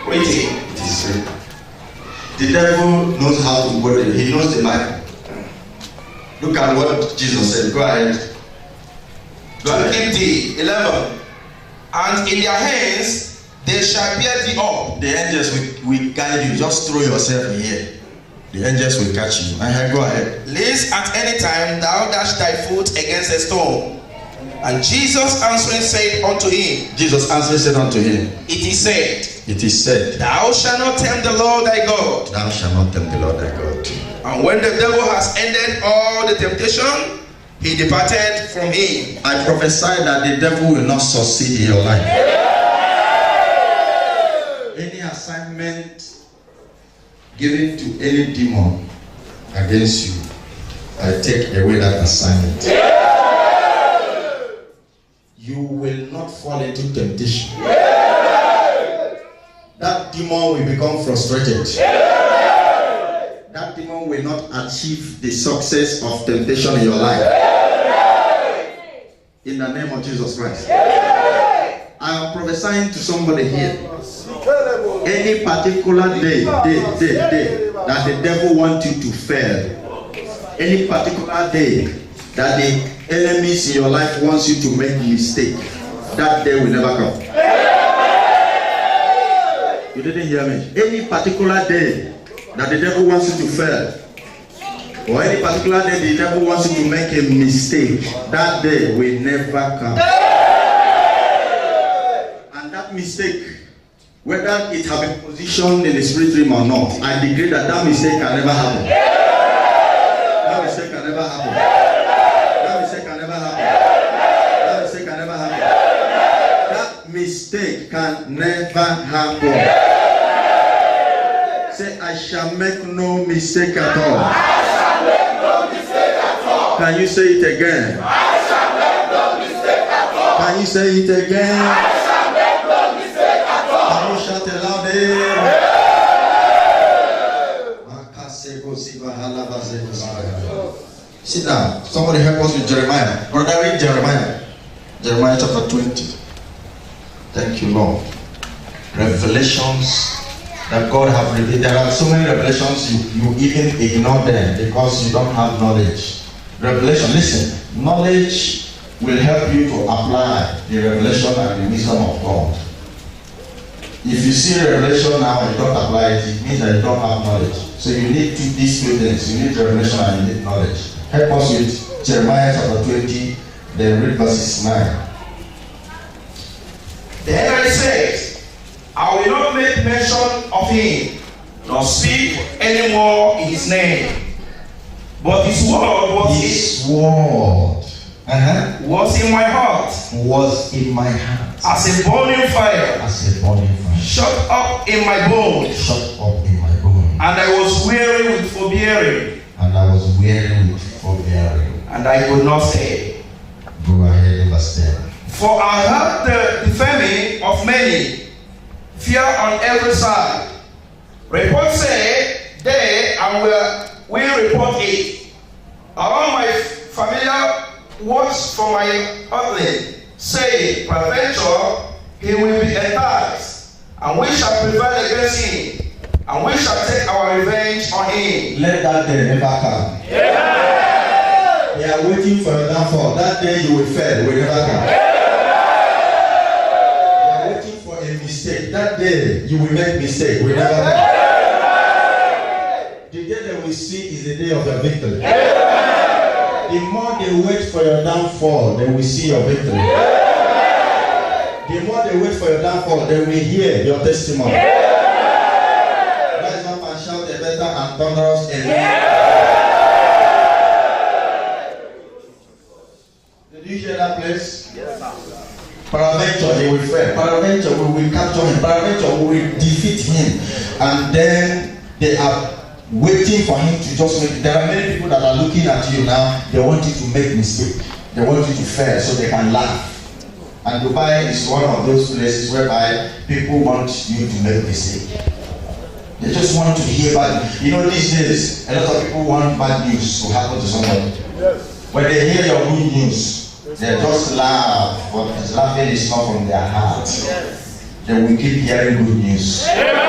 written. It is written. The devil knows how to quote it. He knows the Bible. Look at what Jesus said. Go ahead. To keep thee. 11. And in their hands they shall bear thee up. The angels will guide you. Just throw yourself in here. The angels will catch you. Go ahead. Lest at any time thou dash thy foot against a stone. And Jesus answering said unto him, It is said. It is said. Thou shalt not tempt the Lord thy God. Thou shalt not tempt the Lord thy God. And when the devil has ended all the temptation, he departed from him. I prophesy that the devil will not succeed in your life. Any assignment given to any demon against you, I take away that assignment. You will not fall into temptation. That demon will become frustrated. That demon will not achieve the success of temptation in your life. In the name of Jesus Christ. I am prophesying to somebody here. Any particular day that the devil wants you to fail. Any particular day that the enemies in your life wants you to make a mistake. That day will never come. You didn't hear me. Any particular day that the devil wants you to fail, or any particular day the devil wants you to make a mistake, that day will never come. And that mistake, whether it has been positioned in the spirit realm or not, I decree that that mistake can never happen. That mistake can never happen. That mistake can never happen. That mistake can never happen. That mistake can never happen. Say, I shall make no mistake at all. I shall make no mistake at all. Can you say it again? I shall Can you say it again? I shall make no mistake at all. Can you shout it louder? Sit down. Somebody help us with Jeremiah. Brother, read Jeremiah. Jeremiah chapter 20. Thank you, Lord. Revelations that God have revealed. There are so many revelations you even ignore them because you don't have knowledge. Revelation, listen. Knowledge will help you to apply the revelation and the wisdom of God. If you see revelation now and you don't apply it, it means that you don't have knowledge. So you need these two things. You need revelation and you need knowledge. Help us with Jeremiah chapter 20, then read verses 9. Then I said, I will not make mention of him, nor speak any more in his name. But his word was in my heart. Was in my heart. As a burning fire. As a burning fire. Shut up in my bones. Shut up in my bones. And I was weary with forbearing. And I was weary with forbearing. And I could not say. Go ahead, verse 10. For I heard the defaming of many, fear on every side. Report say they, and will report it. All my familiar watch for my earthling, say, peradventure he will be enticed, and we shall prevail against him, and we shall take our revenge on him. Let that day never come. Yeah. They are waiting for your downfall. That day you will fail, will never come. They are waiting for a mistake. That day you will make mistake, will never come. The day they will see is the day of your victory. The more they wait for your downfall, they will see your victory. The more they wait for your downfall, they will hear your testimony. Rise up and shout a better and thunderous amen. Did you hear that place? Yes, sir. Peradventure he will fail. Peradventure we will capture him. Peradventure we will defeat him. And then they are waiting for him to just make. There are many people that are looking at you now. They want you to make mistake. They want you to fail so they can laugh. And Dubai is one of those places whereby people want you to make mistake. They just want to hear bad. You know, these days a lot of people want bad news to happen to somebody. Yes. When they hear your good news, they just laugh. But laughing is not from their heart. They will keep hearing good news. Amen.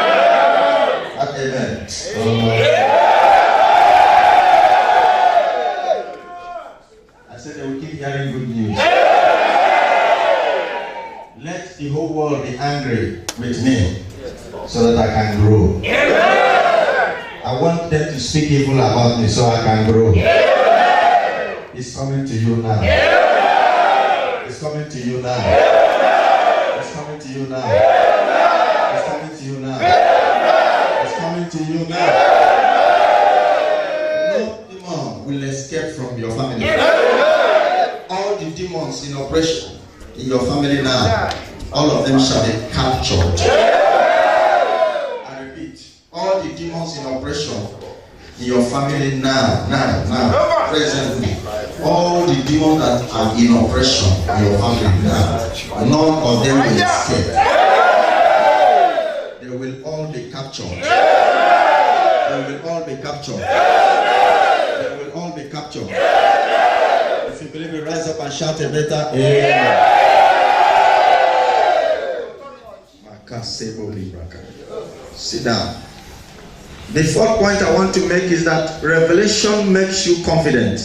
I said they will keep hearing good news. Let the whole world be angry with me so that I can grow. I want them to speak evil about me so I can grow. It's coming to you now. It's coming to you now. It's coming to you now. It's coming to you now. Coming to you now. No demon will escape from your family. All the demons in oppression in your family now, all of them shall be captured. I repeat, all the demons in oppression in your family now, presently, all the demons that are in oppression in your family now, none of them will escape. They will all be captured. They will all be captured. They will all be captured. If you believe it, rise up and shout a better amen. Sit down. The fourth point I want to make is that revelation makes you confident.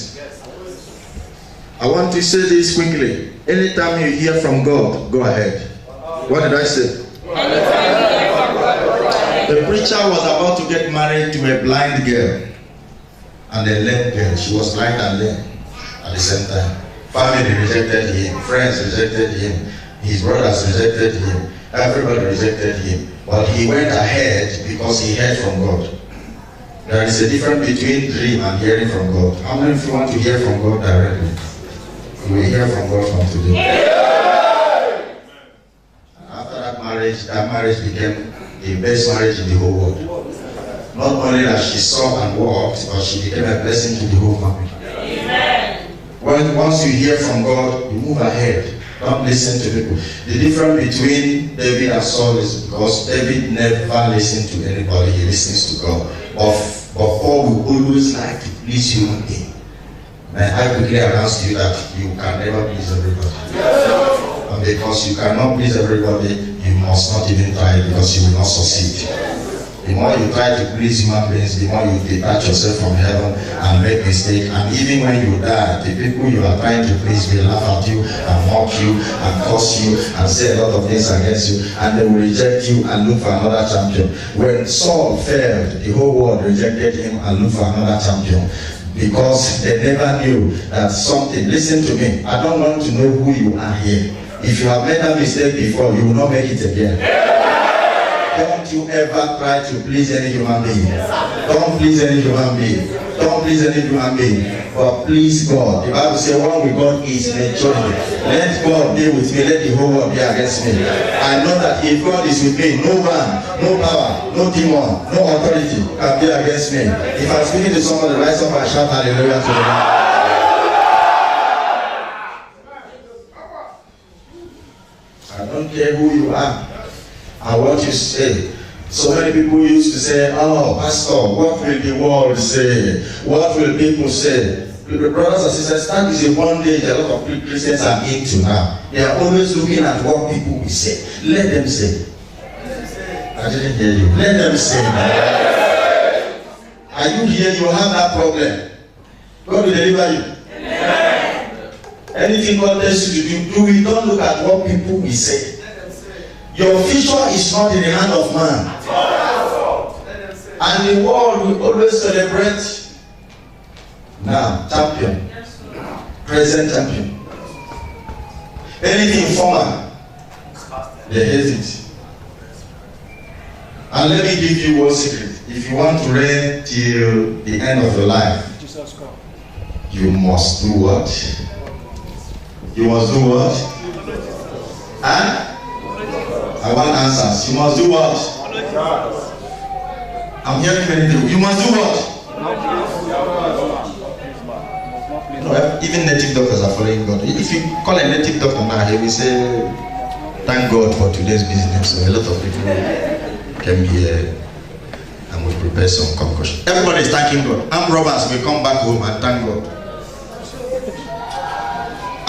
I want to say this quickly. Anytime you hear from God, go ahead. What did I say? The preacher was about to get married to a blind girl and a lame girl. She was blind and lame at the same time. Family rejected him, friends rejected him, his brothers rejected him, everybody rejected him. But he went ahead because he heard from God. There is a difference between dream and hearing from God. How many of you want to hear from God directly? You will hear from God from today. After that marriage became the best marriage in the whole world. Not only that she saw and walked, but she became a blessing to the whole family. Amen. Once you hear from God, you move ahead. Don't listen to people. The difference between David and Saul is because David never listened to anybody, he listens to God. But Paul will always like to please human beings. May I quickly announce to you that you can never please everybody. And because you cannot please everybody, you must not even try, because you will not succeed. The more you try to please human beings, the more you detach yourself from heaven and make mistakes. And even when you die, the people you are trying to please will laugh at you and mock you and curse you and say a lot of things against you, and they will reject you and look for another champion. When Saul failed, the whole world rejected him and looked for another champion, because they never knew that something. Listen to me, I don't want to know who you are here. If you have made a mistake before, you will not make it again. Don't you ever try to please any human being. Don't please any human being. Don't please any human being. But please God. The Bible says one with God is maturity. Let God be with me. Let the whole world be against me. I know that if God is with me, no man, no power, no demon, no authority can be against me. If I'm speaking to somebody, rise up and shout hallelujah to the Lord. I don't care who you are and what you say. So many people used to say, oh, pastor, what will the world say? What will people say? Brothers and sisters, that is a bondage a lot of Christians are into now. They are always looking at what people will say. Let them say. I didn't hear you. Let them say. Are you here? You have that problem. God will deliver you. Anything God tells you to do it. Don't look at what people will say. Your future is not in the hand of man. And the world will always celebrate now champion, present champion. Anything former, they hate it. And let me give you one secret. If you want to reign till the end of your life, you must do what? You must do what? Huh? I want answers. You must do what? I'm hearing many people. You must do what? No, even native doctors are following God. If you call a native doctor now, he will say, thank God for today's business. So a lot of people came here and we prepare some concoction. Everybody is thanking God. Armed robbers will come back home and thank God.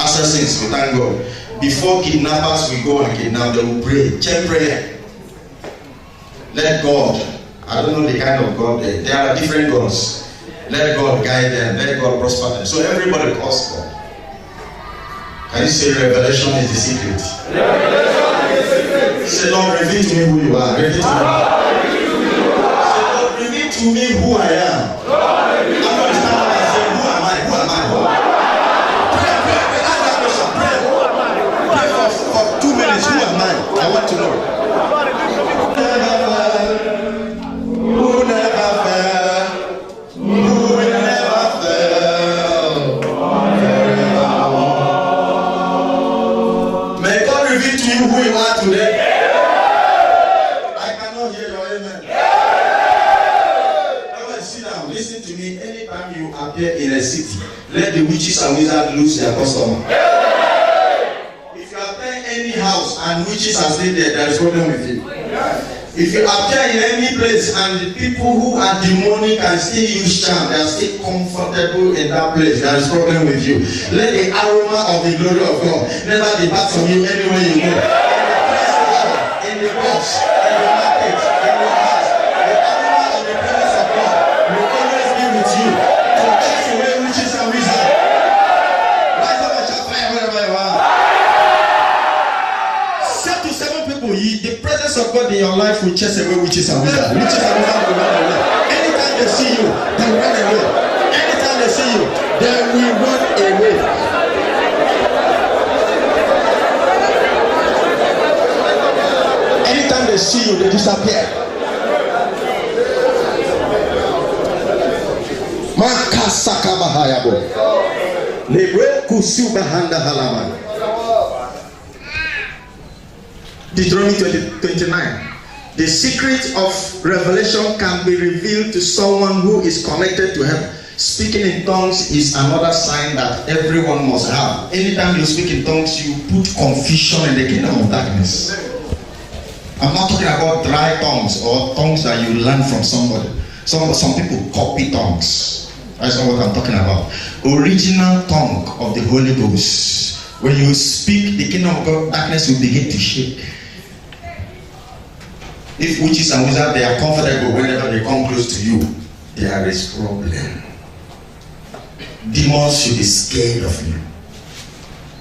Assassins will thank God. Before kidnappers will go and kidnap, they will pray. Chain prayer. Let God, I don't know the kind of God, there are different gods. Let God guide them, let God prosper them. So everybody calls God. Can you say revelation is the secret? Revelation is the secret. Say, Lord, reveal to me who you are. Reveal to me. Say, Lord, reveal to me who I am. I'm not standing and saying, who am I? Who am I? Who am I? For 2 minutes, who am I? I want to know. Who never fell? Who will never fail? May God reveal to you who you are today. I cannot hear your amen. Come and sit down. Listen to me. Anytime you appear in a city, let the witches and wizards lose their customer. Any house and witches are still there, there is problem with you. If you appear in any place and the people who are demonic and still use charm, they are still comfortable in that place, there is problem with you. Let the aroma of the glory of God never depart from you anywhere you go. In the bus, in the market, in the house, the aroma of the presence of God will always be with you to chase away witches and wizards. Rise up and shout fire wherever you are. The presence of God in your life will chase away witches and wizards. Witches and wizards will run away. Anytime they see you, they will run away. Anytime they see you, they will run away. Anytime they see you, they disappear. Makasaka bahayabo. Lebre kusubahanda halaman. Deuteronomy 29. The secret of revelation can be revealed to someone who is connected to heaven. Speaking in tongues is another sign that everyone must have. Anytime you speak in tongues, you put confusion in the kingdom of darkness. I'm not talking about dry tongues or tongues that you learn from somebody. Some people copy tongues. That's not what I'm talking about. Original tongue of the Holy Ghost. When you speak, the kingdom of God, darkness will begin to shake. If witches and wizards, they are comfortable whenever they come close to you, there is problem. Demons should be scared of you.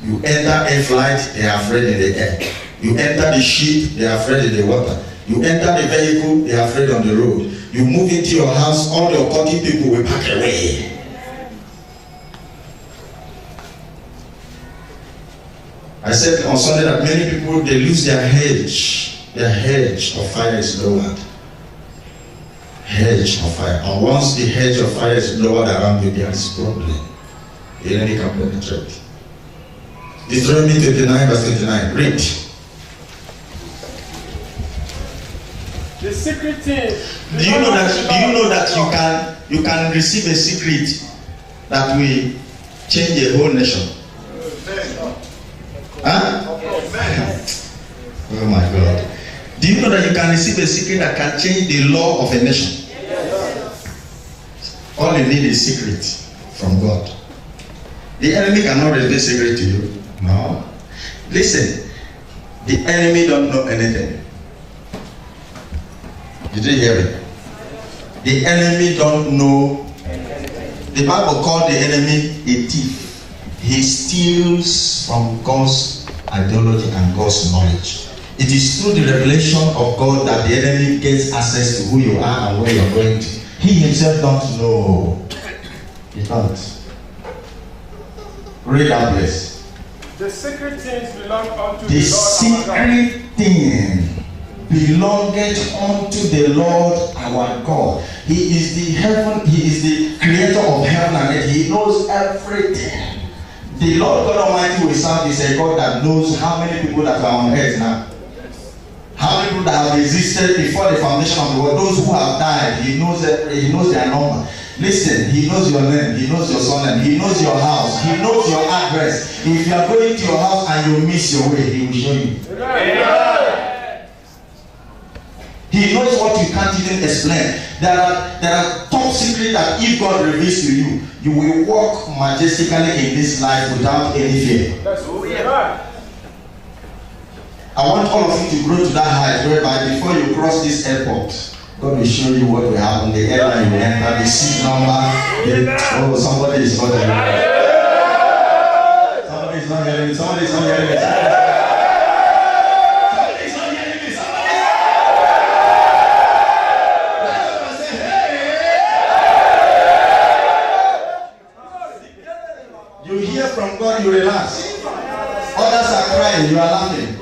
You enter a flight, they are afraid in the air. You enter the ship, they are afraid in the water. You enter the vehicle, they are afraid on the road. You move into your house, all your occultic people will back away. I said on Sunday that many people, they lose their hedge. Their hedge of fire is lowered. Hedge of fire. And once the hedge of fire is lowered around you, there is a problem. The enemy can penetrate. Deuteronomy 29 verse 29. Read. The secret thing. Do you know that you can receive a secret that will change a whole nation? Huh? Oh my God. Do you know that you can receive a secret that can change the law of a nation? All you need is secret from God. The enemy cannot reveal secret to you. No. Listen, the enemy don't know anything. Did you hear me? The enemy don't know. The Bible called the enemy a thief. He steals from God's ideology and God's knowledge. It is through the revelation of God that the enemy gets access to who you are and where you're going to. He himself don't know. He don't. Read that place. The secret things belong unto the secret thing belongeth unto the Lord our God. He is the heaven, he is the creator of heaven and earth. He knows everything. The Lord God Almighty we serve is a God that knows how many people that are on earth now. How many people that have existed before the foundation of the world. Those who have died, he knows their number. Listen, he knows your name, he knows your surname, he knows your house, he knows your address. If you are going to your house and you miss your way, he will show you. He knows what you can't even explain. There are top secrets that if God reveals to you, you will walk majestically in this life without any fear. I want all of you to grow to that height whereby before you cross this airport, God will show you what will happen. The airline you enter, the seat number. Somebody is not hearing me. Somebody is not hearing me. Somebody is not hearing me. Somebody is not hearing me. You hear from God, you relax. Others are crying, you are laughing.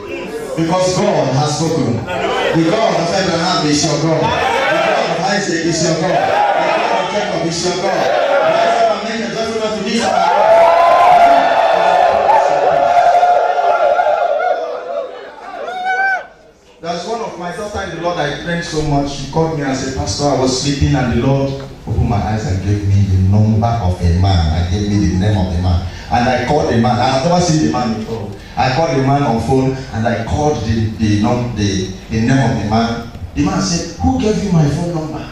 Because God has spoken. The God of Abraham is your God. The God of Isaac is your God. The God of Jacob is your God. Rise up and make a joyful noise to this God. There's one of my daughter in the Lord I trained so much. She called me and said, Pastor, I was sleeping and the Lord opened my eyes and gave me the number of a man. And gave me the name of the man. And I called the man. I have never seen the man before. I called the man on phone and I called the name of the man. The man said, who gave you my phone number?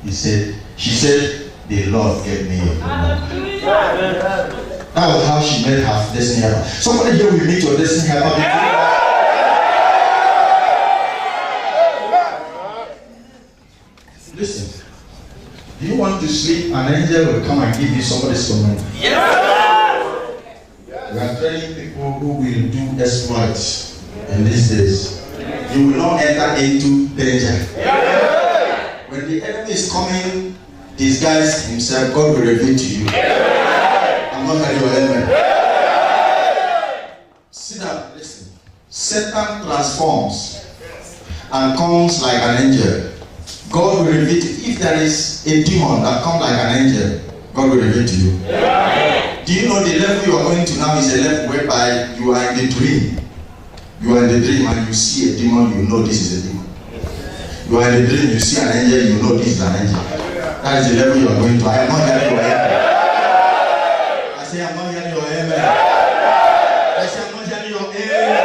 She said, the Lord gave me your phone number. That was how she met her destiny helper. Somebody here will meet your destiny helper. Listen, do you want to sleep? An angel will come and give you somebody's phone number. Yes. We are training people who will do exploits in these days. You will not enter into danger. When the enemy is coming, disguise himself, God will reveal to you. I'm not telling you amen. Sit down, listen. Satan transforms and comes like an angel. God will reveal to you. If there is a demon that comes like an angel, God will reveal to you. Do you know the level you are going to now is a level whereby you are in the dream. You are in the dream and you see a demon, you know this is a demon. You are in the dream, you see an angel, you know this is an angel. That is the level you are going to. I am not hearing your amen. I say I'm not hearing your amen. I say I'm not hearing your amen.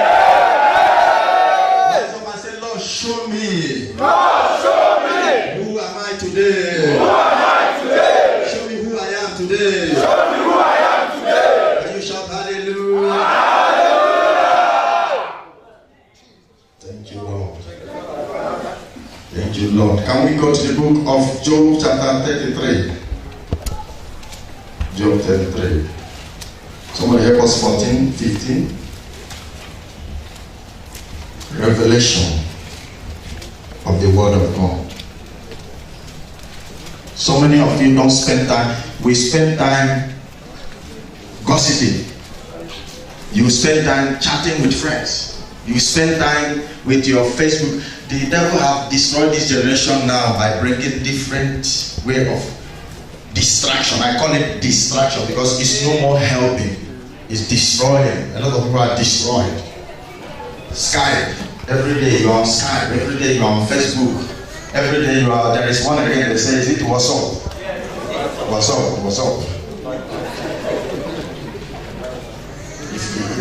Rise up and say, Lord, show me. Lord, show me. Who am I today? Who am I today? Show me who I am today. Show me who I am today. Can you shout hallelujah? Hallelujah. Thank you, Lord. Thank you, Lord. Can we go to the book of Job chapter 33? Job 33. Somebody help us 14, 15. Revelation of the word of God. So many of you don't spend time. We spend time gossiping. You spend time chatting with friends. You spend time with your Facebook. The devil have destroyed this generation now by bringing different way of distraction. I call it distraction because it's no more helping. It's destroying. A lot of people are destroyed. Skype. Every day you are on Skype. Every day you are on Facebook. Every day you are. There is one again that says it. What's up? What's up? What's up?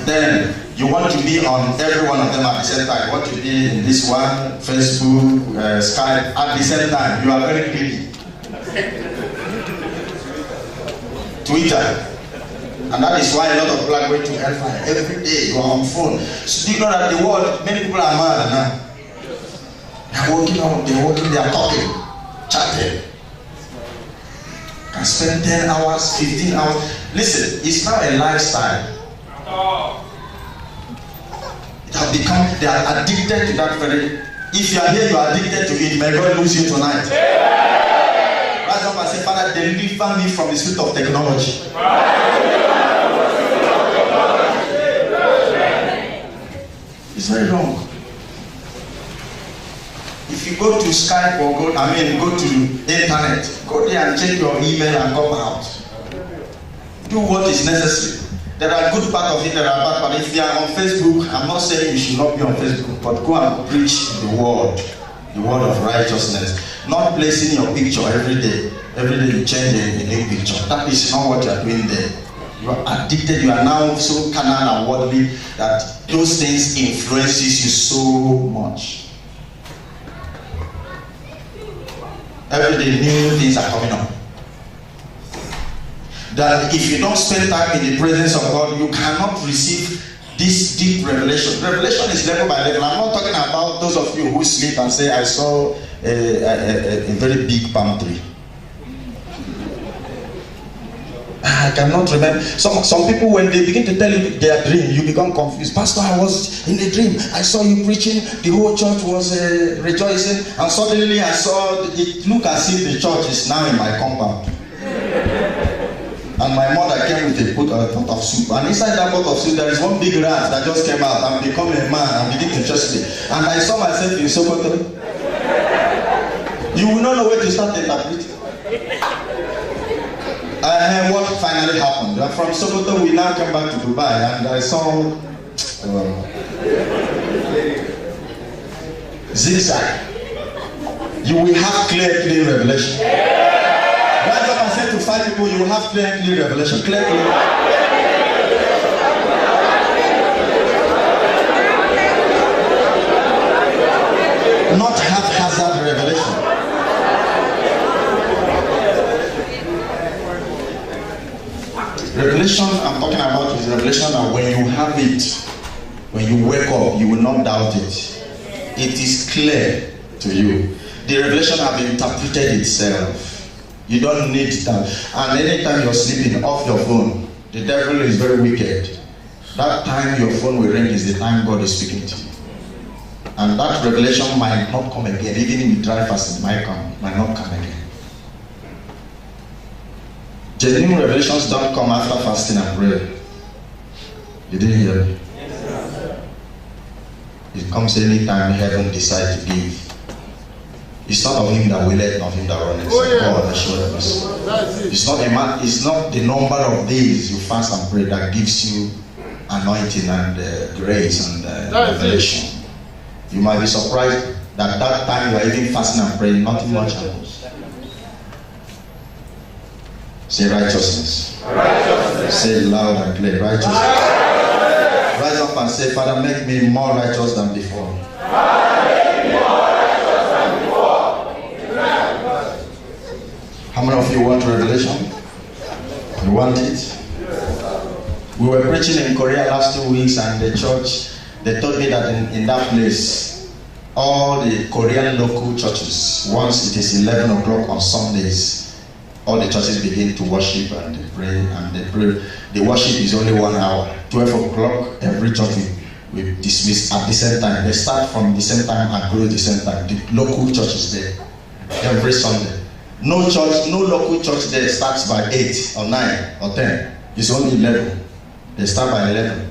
Then you want to be on every one of them at the same time. You want to be in this one, Facebook, Skype at the same time. You are very greedy. Twitter. And that is why a lot of people are going to hellfire. Every day you are on phone. So do you know that the world, many people are mad now. They are working, they are talking, chatting. Can spend 10 hours, 15 hours. Listen, it's now a lifestyle. It has become, they are addicted to that very. If you are here, you are addicted to it. May God lose you tonight. Rise up and say, Father, deliver me from the spirit of technology. It's very wrong. If you go to Skype or go to internet, go there and check your email and come out. Do what is necessary. There are good part of it, there are bad part. If you are on Facebook, I'm not saying you should not be on Facebook, but go and preach the word of righteousness. Not placing your picture every day. Every day you change a new picture. That is not what you are doing there. You are addicted, you are now so carnal and worldly that those things influences you so much. Every day new things are coming up. That if you don't spend time in the presence of God, you cannot receive this deep revelation. Revelation is level by level. I'm not talking about those of you who sleep and say, I saw a very big palm tree. I cannot remember. Some people, when they begin to tell you their dream, you become confused. Pastor, I was in a dream. I saw you preaching. The whole church was rejoicing. And suddenly I saw it look as if the church is now in my compound. And my mother came with a pot of soup. And inside that pot of soup, there is one big rat that just came out and become a man and begin to chase me. And I saw myself in Sokoto. You will not know where to start interpreting. What finally happened? From Sokoto, we now came back to Dubai, and I saw zigzag. You will have clear revelation. Rise up and say to 5 people, you will have clear revelation. Clear. Not haphazard revelation. Revelation I'm talking about is revelation that when you have it, when you wake up, you will not doubt it. It is clear to you. The revelation has interpreted itself. You don't need that. And anytime you're sleeping, off your phone. The devil is very wicked. That time your phone will ring is the time God is speaking to you. And that revelation might not come again. Even if you try fasting, might not come again. Genuine revelations don't come after fasting and prayer. You didn't hear me? Yes, sir. It comes anytime heaven decides to give. It's not of him that willeth, not him that runneth. God that showeth us. It's not the number of days you fast and pray that gives you anointing and grace and revelation. You might be surprised that time you are even fasting and praying, nothing much happens. Say righteousness. Righteousness. Say it loud and clear. Righteousness. Rise up and say, Father, make me more righteous than before. How many of you want revelation? You want it? We were preaching in Korea last 2 weeks, and the church, they told me that in that place, all the Korean local churches, once it is 11 o'clock on Sundays, all the churches begin to worship and they pray, and they pray. The worship is only 1 hour. 12 o'clock, every church will dismiss at the same time. They start from the same time and go at the same time. The local church is there every Sunday. No church, no local church there starts by 8 or 9 or 10. It's only 11. They start by 11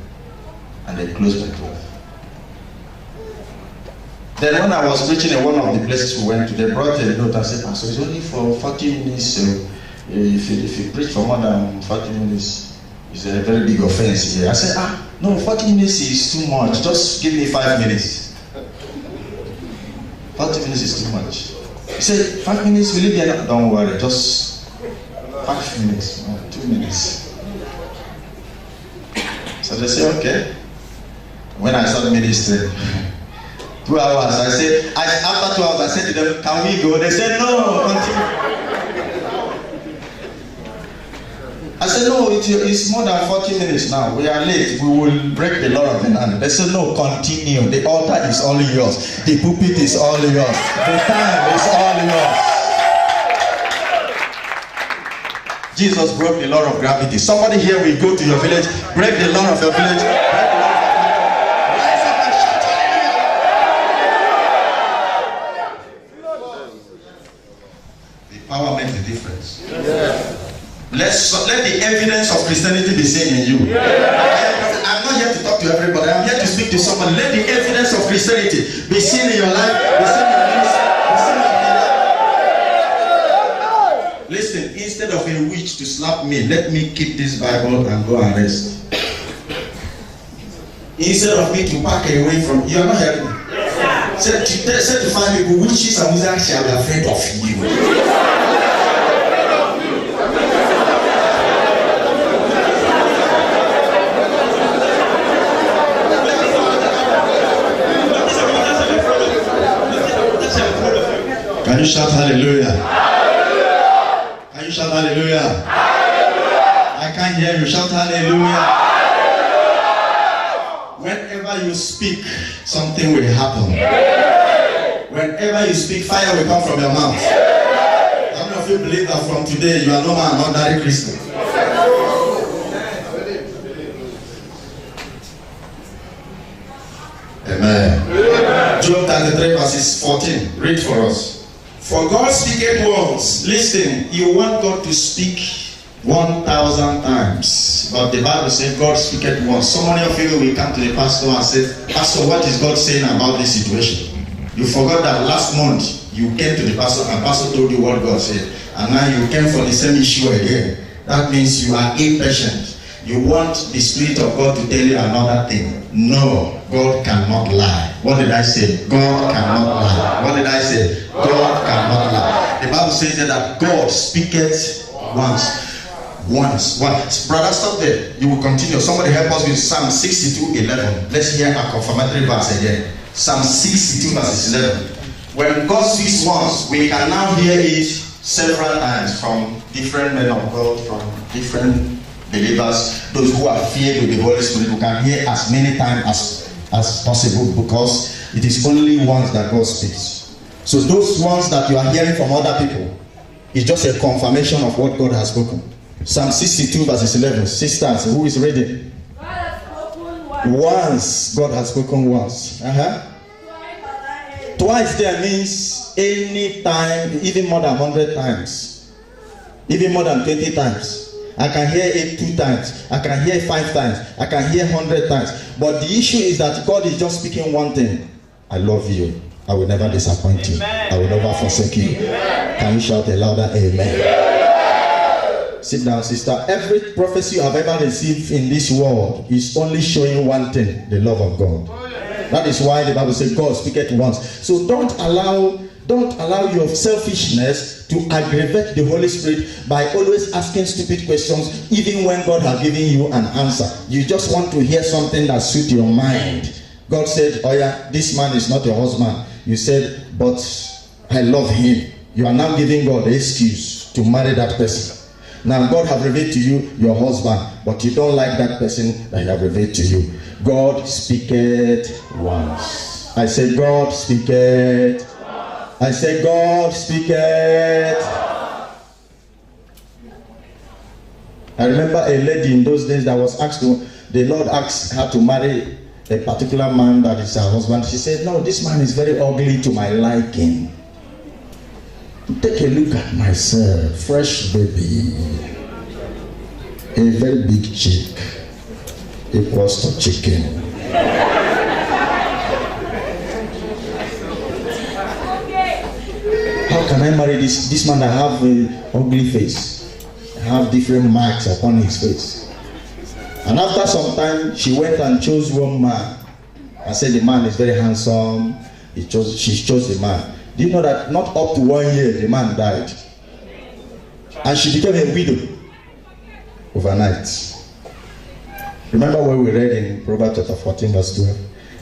and they close by 12. Then when I was preaching in one of the places we went to, they brought a note and said, so it's only for 40 minutes. So if you preach for more than 40 minutes, it's a very big offense here. I said, no, 40 minutes is too much. Just give me 5 minutes. 40 minutes is too much. He said, 5 minutes, will it be enough? Don't worry, just 5 minutes, 2 minutes. So they say, okay. When I started ministering, 2 hours, I said, after 2 hours, I said to them, can we go? They said, no, continue. I said, no, it's more than 40 minutes now. We are late. We will break the law of the land. They said, no, continue. The altar is all yours. The pulpit is all yours. The time is all yours. Jesus broke the law of gravity. Somebody here will go to your village, break the law of your village. The power makes the difference. Let the evidence of Christianity be seen in you. I'm not here to talk to everybody. I'm here to speak to someone. Let the evidence of Christianity be seen in your life, be seen in your ministry, be seen in your life. Listen, instead of a witch to slap me, let me keep this Bible and go and rest. Instead of me to back away from you, are not hearing me. Say to 5 people, witches and wizards shall be afraid of you. Can you shout hallelujah? Hallelujah? Can you shout hallelujah? Hallelujah? I can't hear you. Shout hallelujah. Hallelujah? Whenever you speak, something will happen. Whenever you speak, fire will come from your mouth. How many of you believe that from today you are no more an ordinary Christian? Amen. Job 33 verses 14. Read for us. For God speaketh once. Listen, you want God to speak 1,000 times, but the Bible says God speaketh once. So many of you will come to the pastor and say, Pastor, what is God saying about this situation? You forgot that last month you came to the pastor and pastor told you what God said, and now you came for the same issue again. That means you are impatient. You want the Spirit of God to tell you another thing. No, God cannot lie. What did I say? God cannot lie. What did I say? God cannot lie. The Bible says that God speaketh once. Brother, stop there. You will continue. Somebody help us with Psalm 62:11. Let's hear a confirmatory verse again. Psalm 62 verses 11. When God speaks once, we can now hear it several times from different men of God, from different believers, those who are filled with the Holy Spirit. We can hear as many times as possible, because it is only once that God speaks. So those ones that you are hearing from other people is just a confirmation of what God has spoken. Psalm 62 verses 11. Sisters, who is reading? God has spoken Once. God has spoken once. Twice there means any time, even more than 100 times, even more than 20 times. I can hear it 2 times. I can hear 5 times. I can hear 100 times. But the issue is that God is just speaking one thing. I love you. I will never disappoint you. I will never forsake you. Can you shout a louder amen? Sit down, sister. Every prophecy you have ever received in this world is only showing one thing: the love of God. That is why the Bible says God speaketh once. So don't allow Don't allow your selfishness to aggravate the Holy Spirit by always asking stupid questions, even when God has given you an answer. You just want to hear something that suits your mind. God said, oh yeah, this man is not your husband. You said, but I love him. You are now giving God the excuse to marry that person. Now God has revealed to you your husband, but you don't like that person that he has revealed to you. God speaketh once. I say God speaketh. I say God speaketh. I remember a lady in those days that was asked to, the Lord asked her to marry a particular man that is her husband. She said, no, this man is very ugly to my liking. Take a look at myself, fresh baby, a very big chick, equals to chicken. How can I marry this man that have an ugly face, have different marks upon his face? And after some time, she went and chose one man. I said the man is very handsome. She chose the man. Do you know that not up to 1 year the man died? And she became a widow overnight. Remember what we read in Proverbs chapter 14 verse 12?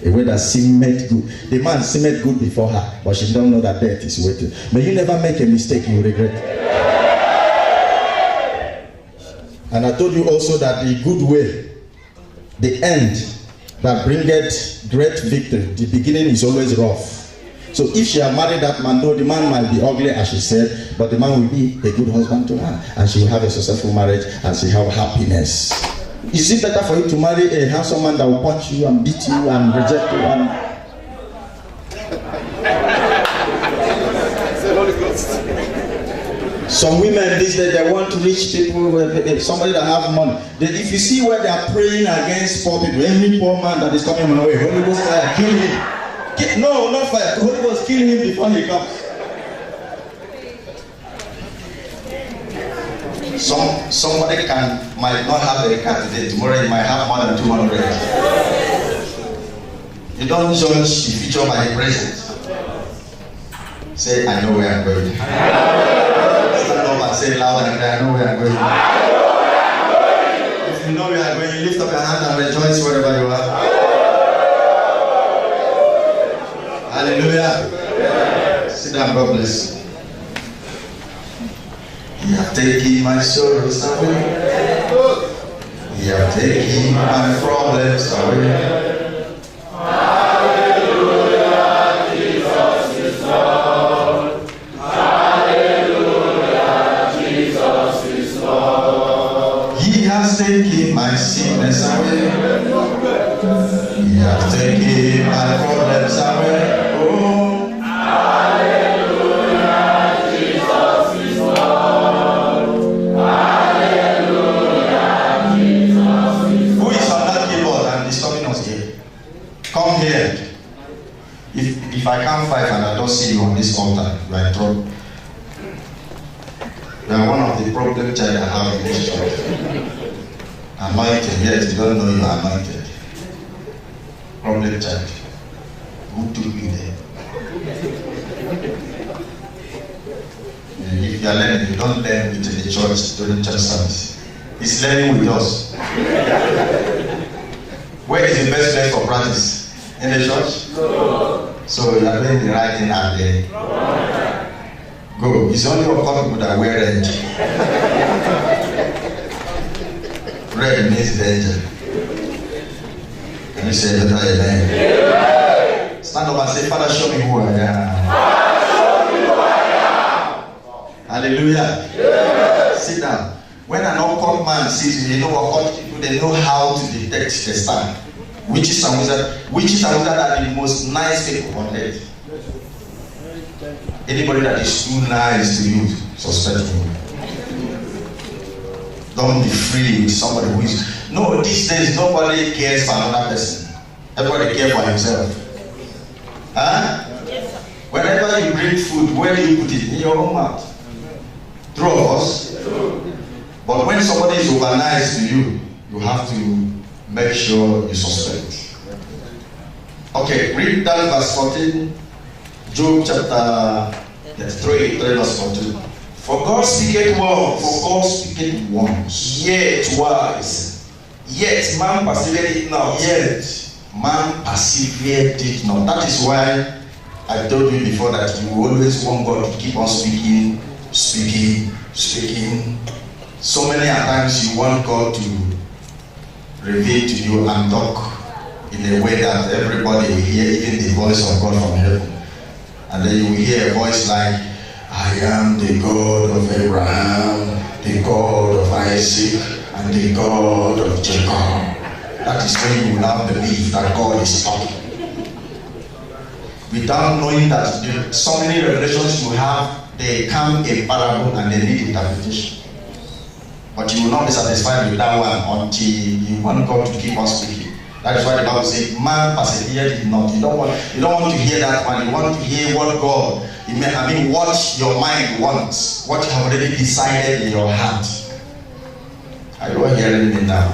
A way that seemed good. The man seemed good before her, but she don't know that death is waiting. May you never make a mistake you regret. And I told you also that the good way, the end that bringeth great victory, the beginning is always rough. So if she had married that man, though the man might be ugly as she said, but the man will be a good husband to her, and she will have a successful marriage, and she will have happiness. Is it better for you to marry a handsome man that will punch you and beat you and reject you? Some women these days, they want rich people, somebody that have money. If you see where they are praying against poor people, any poor man that is coming my way, Holy Ghost fire, kill him. No, not fire. Holy Ghost, kill him before he comes. Somebody might not have a car today. Tomorrow you might have more than 200. You don't judge the future by the present. Say, I know where I'm going. Stand up and say loud and I know where I'm going. If you know where I'm going, you lift up your hand and rejoice wherever you are. Hallelujah. Sit down, God bless you. You have taken my sorrows away. You have taken my problems away. Hallelujah, Jesus is Lord. Hallelujah, Jesus is Lord. He has taken my sickness away. He has taken my problems away. Come here. If I count 5 and I don't see you on this altar, you are in trouble. You are one of the problem child I have in this church. Anointed, yes, you don't know you are anointed. Problem child. Who took you there? If you are learning, you don't learn with the church during church service. It's learning with us. Where is the best place for practice? In the church? No. So you are doing the right thing out there. Go. It's only a couple people that wear red. Red means danger. Can you say that amen? Stand up and say, Father, show me who I am. Father, show me who I am. Hallelujah. Yeah. Sit down. When an occult man sees you, occult people, they know how to detect the stand. Witches and wizards are the most nice people on earth. Anybody that is too nice to you, suspect him. Don't be free with somebody who is. No, these days nobody cares for another person. Everybody cares for himself. Huh? Whenever you bring food, where do you put it? In your own mouth. True of us. But when somebody is over nice to you, you have to make sure you suspect. Okay, read that verse 14. Job chapter 3 verse 14. For God speaketh once, For God speaketh once, yet twice, yet man perceiveth it not. yet man persevered it not. That is why I told you before that you always want God to keep on speaking. So many times you want God to reveal to you and talk in a way that everybody will hear, even the voice of God from heaven. And then you will hear a voice like, I am the God of Abraham, the God of Isaac, and the God of Jacob. That is when you will now believe that God is talking. Without knowing that so many revelations you have, they come in parable and they need interpretation. But you will not be satisfied with that one until you want God to keep on speaking. That is why the Bible says, man persevered it not. You don't want to hear that one. You want to hear what God, what your mind wants, what you have already decided in your heart. Are you all hearing me now?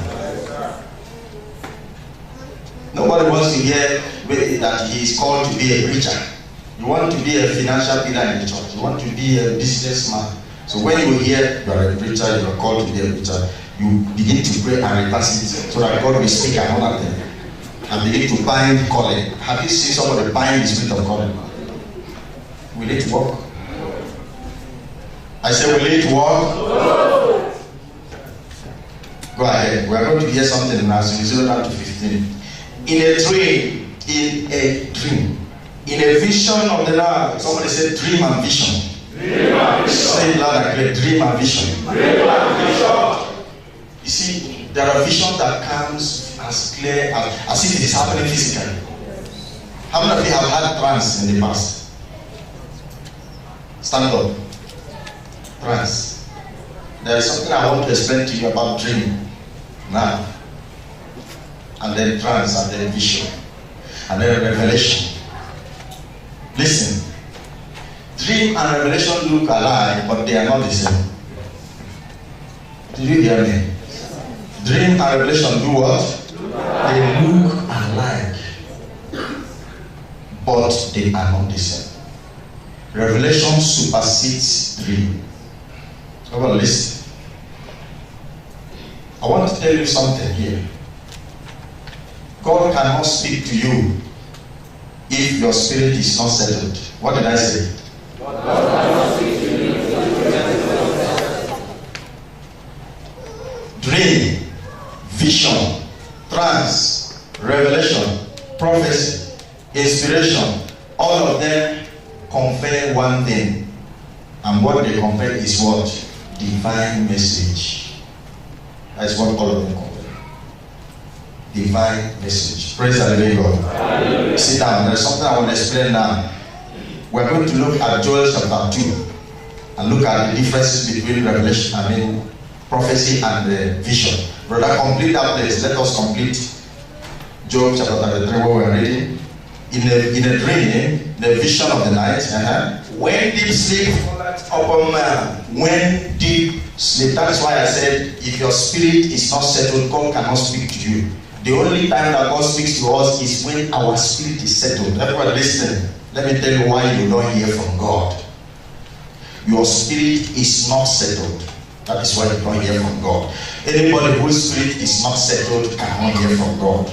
Nobody wants to hear that he is called to be a preacher. You want to be a financial leader in the church. You want to be a businessman. So when you hear you are a preacher, you are called to be a preacher, you begin to pray and reverse it so that God will speak another thing and begin to bind calling. Have you seen somebody bind the spirit of calling? Will it work? I said, will it work? Go ahead. We are going to hear something now. So 0 down to 15. In a dream, in a vision of the night. Somebody said dream and vision. Say it loud and clear. Dream and vision. You see, there are visions that comes as clear as if it is happening physically. How many of you have had trance in the past? Stand up. Trance. There is something I want to explain to you about dream now. And then trance, and then vision, and then revelation. Listen, dream and revelation look alike, but they are not the same. Did you hear me? Dream and revelation do what? They look alike, but they are not the same. Revelation supersedes dream. Come on, listen. I want to tell you something here. God cannot speak to you if your spirit is not settled. What did I say? God cannot speak to you if your spirit is not settled. Dream, vision, trance, revelation, prophecy, inspiration, all of them convey one thing. And what they convey is what? Divine message. That's what all of them convey. Divine message. Praise the living God. Sit down. There's something I want to explain now. We're going to look at Joel chapter 2 and look at the differences between revelation, prophecy and vision. Brother, complete that place. Let us complete Job chapter 33 where we're reading. In a dream, the vision of the night, when deep sleep falleth upon man, when deep sleep. That is why I said, if your spirit is not settled, God cannot speak to you. The only time that God speaks to us is when our spirit is settled. Everybody listen. Let me tell you why you don't hear from God. Your spirit is not settled. That is why you don't hear from God. Anybody whose spirit is not settled cannot hear from God.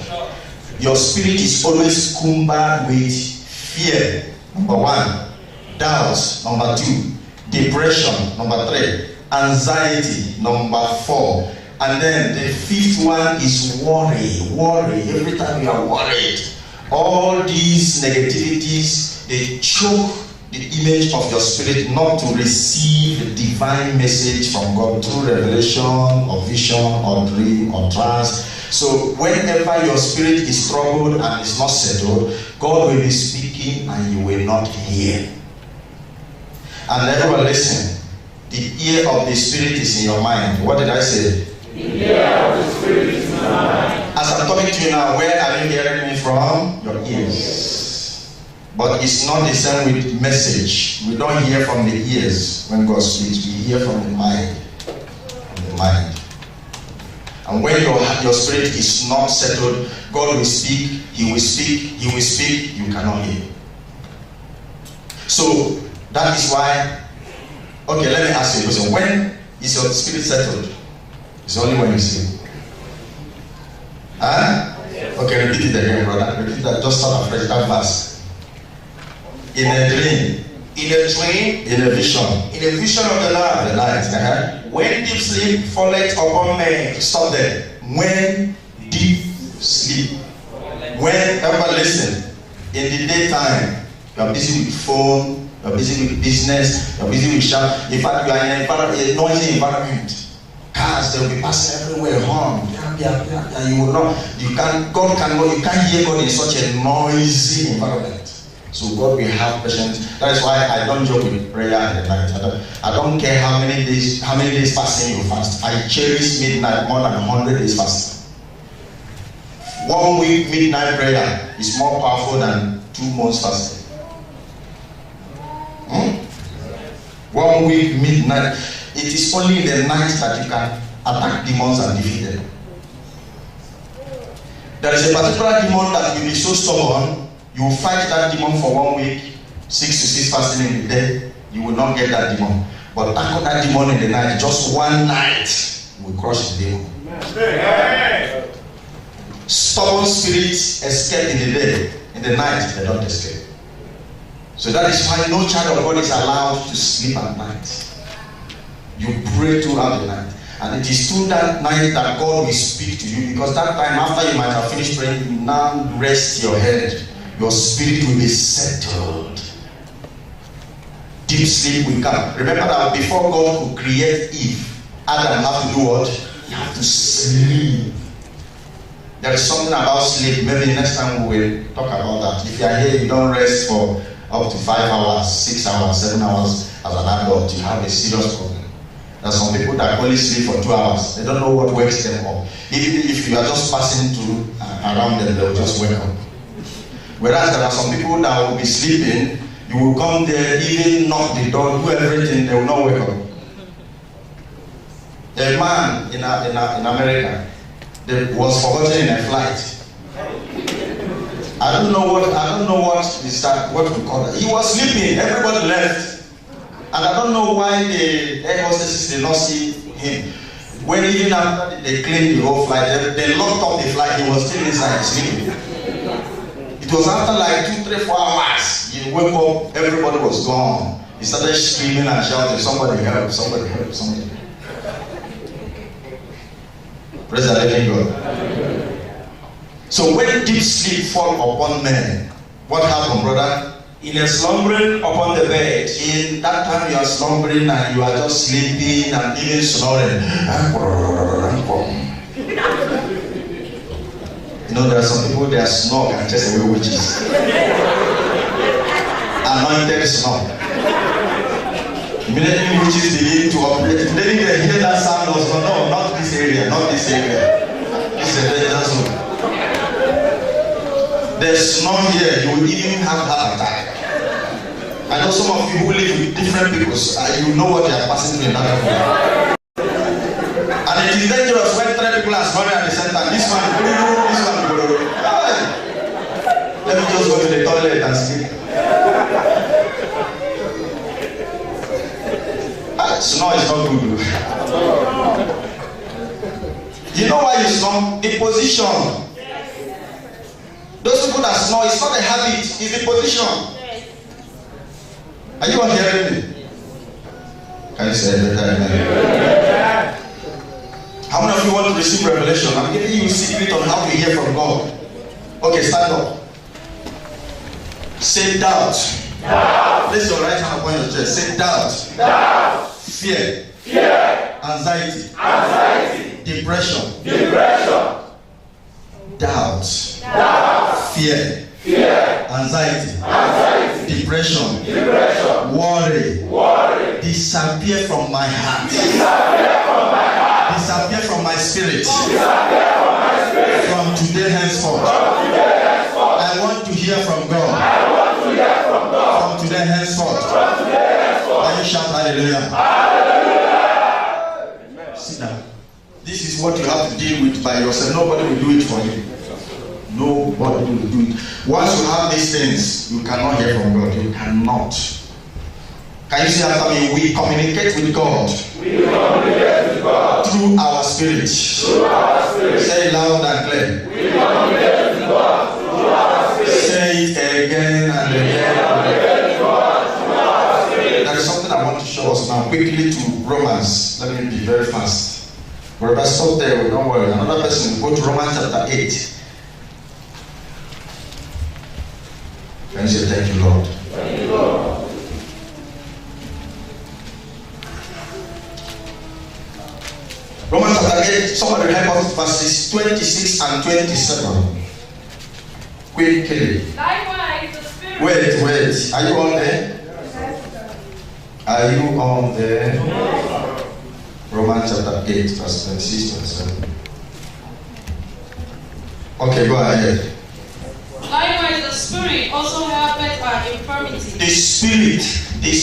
Your spirit is always cumbered with fear. Number 1. Doubt. Number 2. Depression. Number 3. Anxiety. Number 4. And then the 5th one is worry. Worry. Every time you are worried, all these negativities, they choke the image of your spirit not to receive a divine message from God through revelation or vision or dream or trance. So whenever your spirit is troubled and is not settled, God will be speaking and you will not hear. And everyone listen, the ear of the spirit is in your mind. What did I say? The ear of the spirit is in your mind. As I'm talking to you now, where are you hearing me from? Your ears. But it's not the same with message. We don't hear from the ears when God speaks. We hear from the mind. From the mind. And when your spirit is not settled, God will speak, He will speak, He will speak, you cannot hear. So that is why. Okay, let me ask you a question. When is your spirit settled? It's only when you sleep. Huh? Okay, repeat it again, brother. Repeat that. Just start afresh. That fast. In a dream. In a dream, In a vision. in a vision of the night, The night. when deep sleep falleth upon men. Stop there. When deep sleep. Whenever listen. In the daytime, you are busy with phone, you are busy with business, you are busy with shop. In fact, you are in a noisy environment. Cars, they will be passing everywhere, horn. And you will not, you can't hear God in such a noisy environment. So God will have patience. That is why I don't joke with prayer in the night. I don't care how many days fasting you fast. I cherish midnight more than 100 days fasting. 1 week midnight prayer is more powerful than 2 months fasting. 1 week midnight. It is only in the night that you can attack demons and defeat them. There is a particular demon that will be so stubborn, you will fight that demon for 1 week, 6 to 6 fasting in the day, you will not get that demon. But tackle that demon in the night, just one night, you will crush the demon. Stubborn spirits escape in the day, in the night they don't escape. So that is why no child of God is allowed to sleep at night. You pray throughout the night. And it is through that night that God will speak to you, because that time after you might have finished praying, you now rest your head. Your spirit will be settled. Deep sleep will come. Remember that before God could create Eve, Adam had to do what? He had to sleep. There is something about sleep. Maybe next time we will talk about that. If you are here, you don't rest for up to 5 hours, 6 hours, 7 hours as an adult, you have a serious problem. There are some people that only sleep for 2 hours. They don't know what wakes them up. Even if you are just passing through around them, they will just wake up. Whereas there are some people that will be sleeping, you will come there, even knock the door, do everything, they will not wake up. A man in America that was forgotten in a flight. I don't know what is that, what we call it. He was sleeping, everybody left. And I don't know why the air hostesses did not see him. When even after they cleaned the whole flight, they locked up the flight, he was still inside sleeping. It was after like 2, 3, 4 hours. He woke up, everybody was gone. He started screaming and shouting, somebody help, somebody help, somebody help. Praise the living God. So when deep sleep fall upon men, what happened, brother? In a slumbering upon the bed. In that time you are slumbering and you are just sleeping and even snoring. You know, there are some people that snore and chase away witches. Anointed snore. Immediately witches begin to operate. They didn't hear that sound of no, not this area, not this area. This is a danger zone. They snore here, you will even have heart attack. I know some of you who live with different people, you know what they are passing through in that area. And it is dangerous when 3 people are snoring at the same time. This one, this one. Let me just go to the toilet and sleep. Snore is not good. You know why you snore? The position. Those people that snore, it's not a habit, it's the position. Are you all hearing me? Can you say it better? How many of you want to receive revelation? I'm giving you a secret on how to hear from God. Okay, stand up. Say doubt. Doubt. Place your right hand upon your chest. Say doubt. Doubt. Fear. Fear. Anxiety. Anxiety. Depression. Depression. Doubt. Doubt. Fear. Fear. Anxiety. Anxiety. Depression. Depression. Worry. Worry. Disappear from my heart. Disappear from my heart. Disappear from my spirit. Disappear from my spirit. From today henceforth. From today henceforth. I want to hear from God. I want to hear from God. From today henceforth. From today henceforth. Can you shout hallelujah? Hallelujah. Sit down. This is what you have to deal with by yourself. Nobody will do it for you. Nobody will do it. Once you have these things, you cannot hear from God. You cannot. Can you say after me? We communicate with God. We communicate with God. Through our spirit. Through our spirit. Say it loud and clear. We communicate with God. Through our spirit. Say it again and again. There is something I want to show us now. Quickly to Romans. Let me be very fast. Wherever stop there, don't worry. Another person, go to Romans chapter 8. Can you say thank you, Lord? Thank you, Lord. Romans chapter 8, somebody help us, verses 26 and 27. Quickly. Likewise, the Spirit. Wait. Are you all there? Are you all there? Romans chapter 8, verse 26, 27. Okay, go ahead. Likewise, the Spirit also helpeth our infirmity. The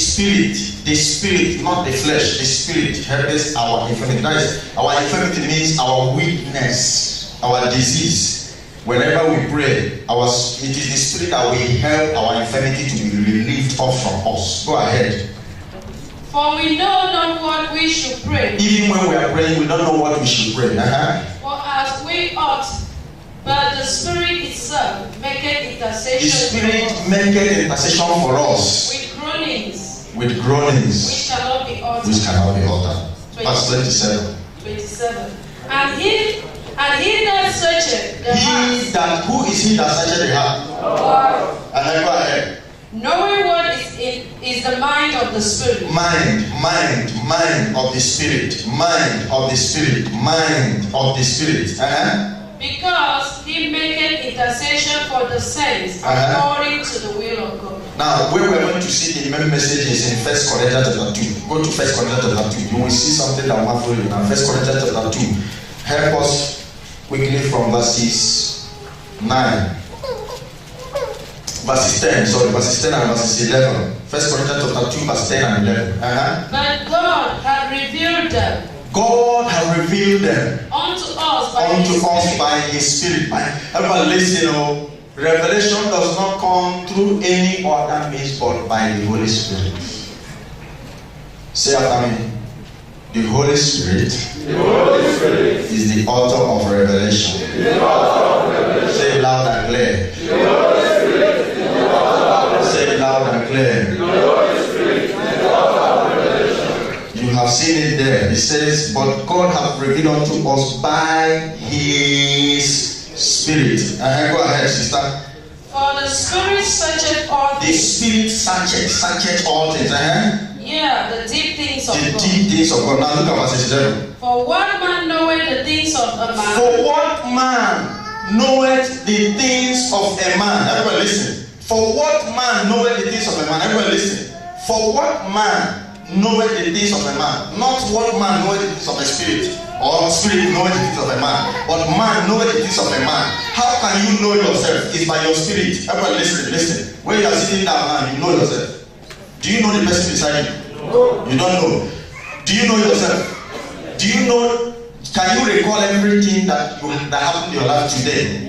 spirit, not the flesh, the spirit helps our infirmity. That is, our infirmity means our weakness, our disease. Whenever we pray, it is the spirit that will help our infirmity to be relieved off from us. Go ahead. For we know not what we should pray. Even when we are praying, we don't know what we should pray. For as we ought, but the Spirit itself maketh intercession. The spirit maketh intercession for us with groanings which cannot be uttered. Verse 27. 27. And he that searcheth the heart. Who is he that searcheth the heart? God. And then go ahead. Knowing what is the mind of the Spirit. Mind of the Spirit. Mind of the Spirit. Because he maketh intercession for the saints according to the will of God. Now, where we're going to see the main message is in 1 Corinthians chapter 2. Go to 1 Corinthians chapter 2. You will see something that will happen in 1 Corinthians chapter 2. Help us quickly from verses 9. Verses 10 and verses 11. 1 Corinthians chapter 2, verse 10 and 11. But God hath revealed them. God has revealed them unto us by His Spirit. Everybody listen, revelation does not come through any other means but by the Holy Spirit. Say after me. The Holy Spirit is the author of revelation. Say it loud and clear. Say it loud and clear. You have seen it there. It says, but God hath revealed unto us by His Spirit. Go ahead, sister. For the Spirit searcheth all things. The Spirit searcheth all things. Yeah, the deep things of God. The deep things of God. Now look at verse 11. For what man knoweth the things of a man? For what man knoweth the things of a man? Everybody listen. For what man knoweth the things of a man? Everybody listen. For what man knoweth the things of a man? Not what man knoweth the things of a spirit, or spirit knoweth the things of a man, but man knoweth the things of a man. How can you know yourself? It's by your spirit. Everybody listen. When you are sitting down now, you know yourself. Do you know the person beside you? No. You don't know. Do you know yourself? Do you know? Can you recall everything that happened in your life today?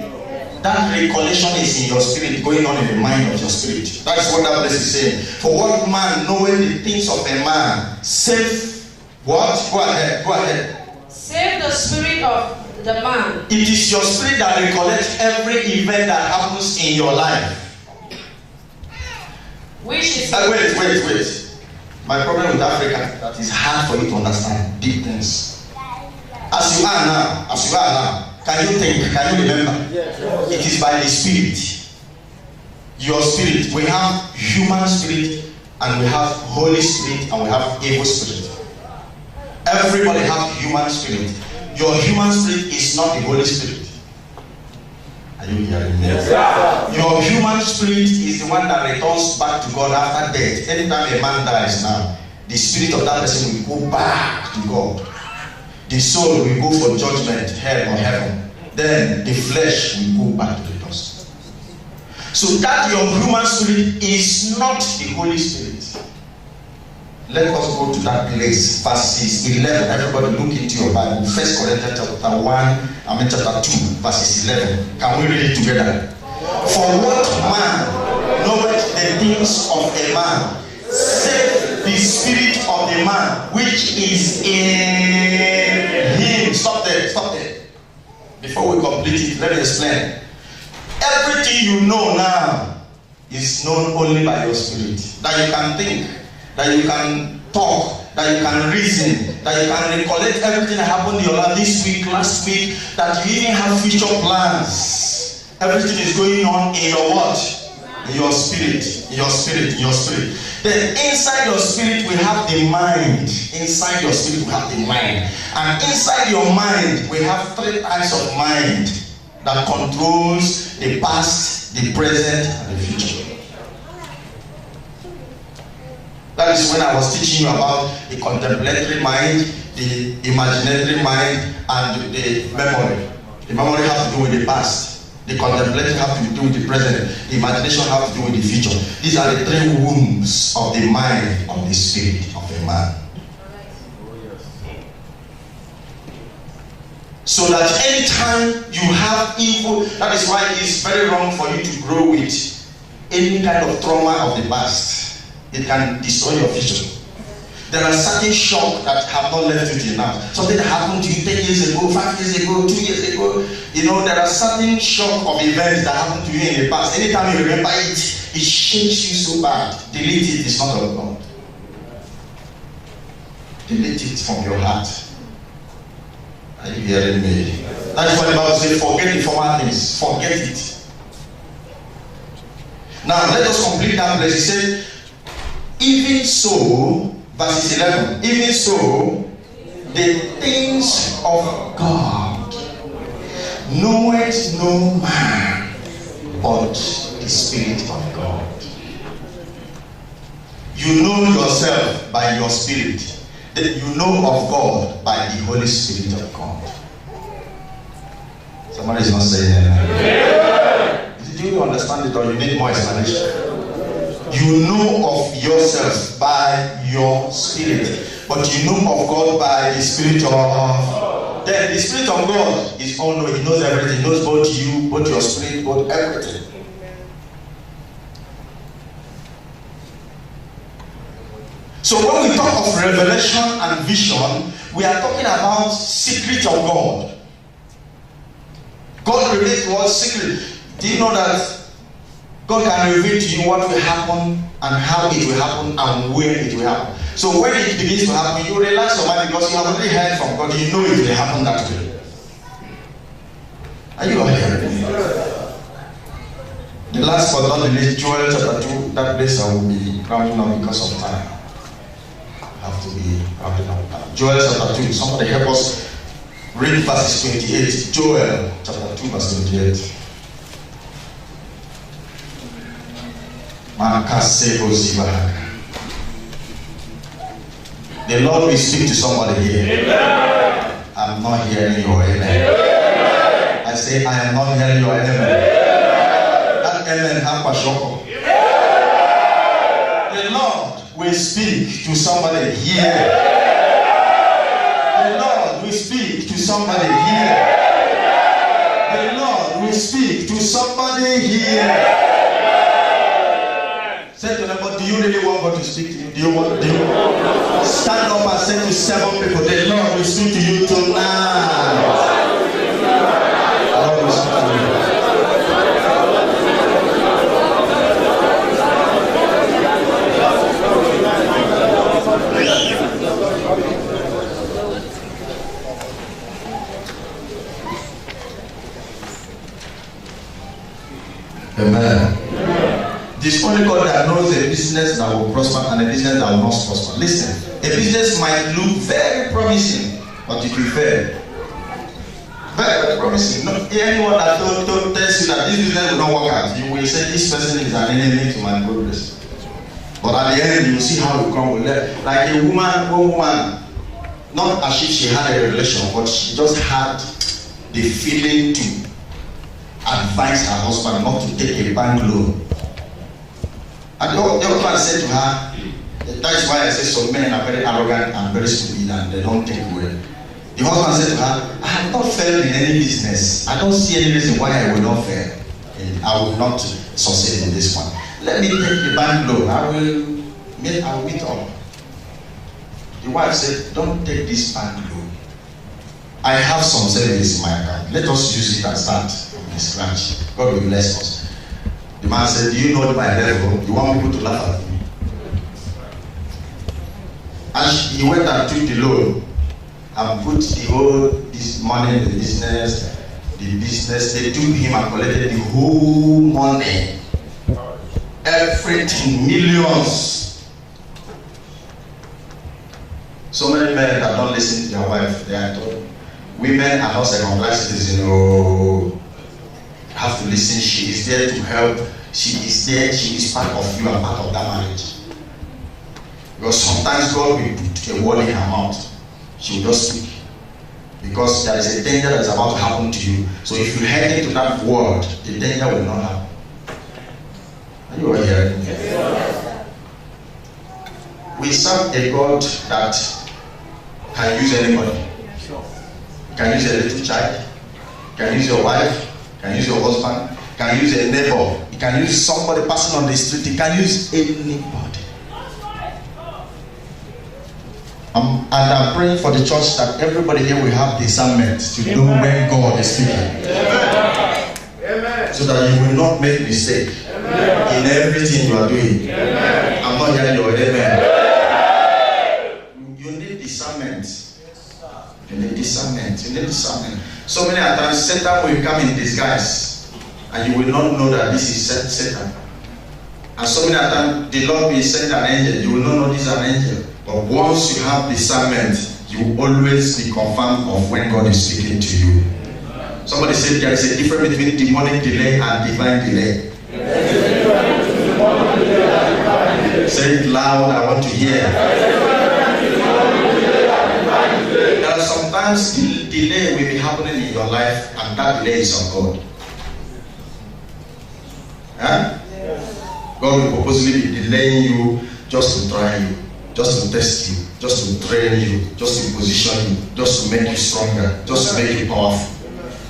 That recollection is in your spirit, going on in the mind of your spirit. That is what that place is saying. For what man knoweth the things of a man, save what? Go ahead. Save the spirit of the man. It is your spirit that recollects every event that happens in your life. Which is wait. My problem with Africa is that it's hard for you to understand deep things. As you are now, can you think? Can you remember? Yes. It is by the Spirit. Your spirit. We have human spirit, and we have Holy Spirit, and we have evil spirit. Everybody has human spirit. Your human spirit is not the Holy Spirit. Are you hearing me? Yes, your human spirit is the one that returns back to God after death. Anytime a man dies now, the spirit of that person will go back to God. The soul will go for judgment, hell or heaven. Then the flesh will go back to the dust. So that your human spirit is not the Holy Spirit. Let us go to that place. Verses 11. Everybody look into your Bible. 1 Corinthians chapter 2, verses 11. Can we read it together? For what man knoweth the things of a man, save the the spirit of the man which is in him. Stop there, stop there. Before we complete it, let me explain. Everything you know now is known only by your spirit. That you can think, that you can talk, that you can reason, that you can recollect everything that happened in your life this week, last week, that you even have future plans. Everything is going on in your what? In your spirit, in your spirit, in your spirit. Then inside your spirit we have the mind. Inside your spirit we have the mind. And inside your mind we have 3 types of mind that controls the past, the present, and the future. That is when I was teaching you about the contemplatory mind, the imaginatory mind, and the memory. The memory has to do with the past. The contemplation have to do with the present. The imagination have to do with the future. These are the 3 wombs of the mind, of the spirit of a man. So that anytime you have evil, that is why it is very wrong for you to grow with any kind of trauma of the past. It can destroy your future. There are certain shocks that have not left you till now. Something that happened to you 10 years ago, 5 years ago, 2 years ago. You know, there are certain shock of events that happened to you in the past. Anytime you remember it, it shakes you so bad. Delete it, it's not of God. Delete it from your heart. Are you hearing me? That's why the Bible says, forget the former things. Forget it. Now, let us complete that place. He said, even so, verses 11, even so, the things of God knoweth no man but the Spirit of God. You know yourself by your spirit. That you know of God by the Holy Spirit of God. Somebody is not saying that. Do you understand it, or you need more explanation? You know of yourself by your spirit, but you know of God by the Spirit of. Then the Spirit of God is all knowing. He knows everything. He knows both you, both your spirit, both everything. So when we talk of revelation and vision, we are talking about secret of God. God reveals to us secret. Do you know that God can reveal to you what will happen and how it will happen and when it will happen? So when it begins to happen, you relax your mind because you have already heard from God. You know it will happen that way. Are you all hearing me? The last but not the least, Joel chapter 2, that place I will be rounding up because of time. Have to be rounding up. Joel chapter 2, somebody help us read verses 28. Joel chapter 2, verse 28. The Lord will speak to somebody here. Amen. I'm not hearing your amen. Amen. I say I am not hearing your amen. Amen. That amen hampashoko. The Lord will speak to somebody here. The Lord will speak to somebody here. The Lord will speak to somebody here. Say to them, but do you really want God to speak to you? Do you want to stand up and say to 7 people, the Lord will speak to you tonight. The Lord will speak to you. Amen. It's only God that knows a business that will prosper and a business that will not prosper. Listen, a business might look very promising, but it will fail. Very, very promising. No, anyone that tells you that this business will not work out, you will say this person is an enemy to my progress. But at the end, you will see how it comes. Like a woman, one woman, not as if she had a revelation, but she just had the feeling to advise her husband not to take a bank loan. And the husband said to her, that is why I say some men are very arrogant and very stupid and they don't think well. The husband said to her, I have not failed in any business. I don't see any reason why I will not fail. I will not succeed in this one. Let me take the bank loan. I will meet up. The wife said, don't take this bank loan. I have some savings in my account. Let us use it and start from the scratch. God will bless us. The man said, do you know my level? You want people to laugh at me? And he went and took the loan and put the whole this money in the business. They took him and collected the whole money. Everything, millions. So many men that don't listen to their wife, they are told, women are not second-class citizens. No, have to listen. She is there to help. She is there. She is part of you and part of that marriage. Because sometimes God will put a word in her mouth. She will just speak. Because there is a danger that is about to happen to you. So if you head into that word, the danger will not happen. Are you all hearing me? Yes. We serve a God that can use anybody. Can use a little child. Can use your wife. Can use your husband. Can use a neighbor. He can use somebody passing on the street. He can use anybody. And I'm praying for the church that everybody here will have discernment to know when God is speaking. Amen. So that you will not make mistake in everything you are doing. I'm not hearing your amen. You need discernment. You need discernment. You need discernment. So many times Satan will come in disguise and you will not know that this is Satan. And so many times the Lord will send an angel. You will not know this is an angel. But once you have discernment, you will always be confirmed of when God is speaking to you. Somebody said there is a difference between demonic delay and divine delay. Say it loud, I want to hear. There are sometimes delay will be happening in your life, and that delay is on God. Huh? God will purposely be delaying you just to try you. Just to test you, just to train you, just to position you, just to make you stronger, just to make you powerful.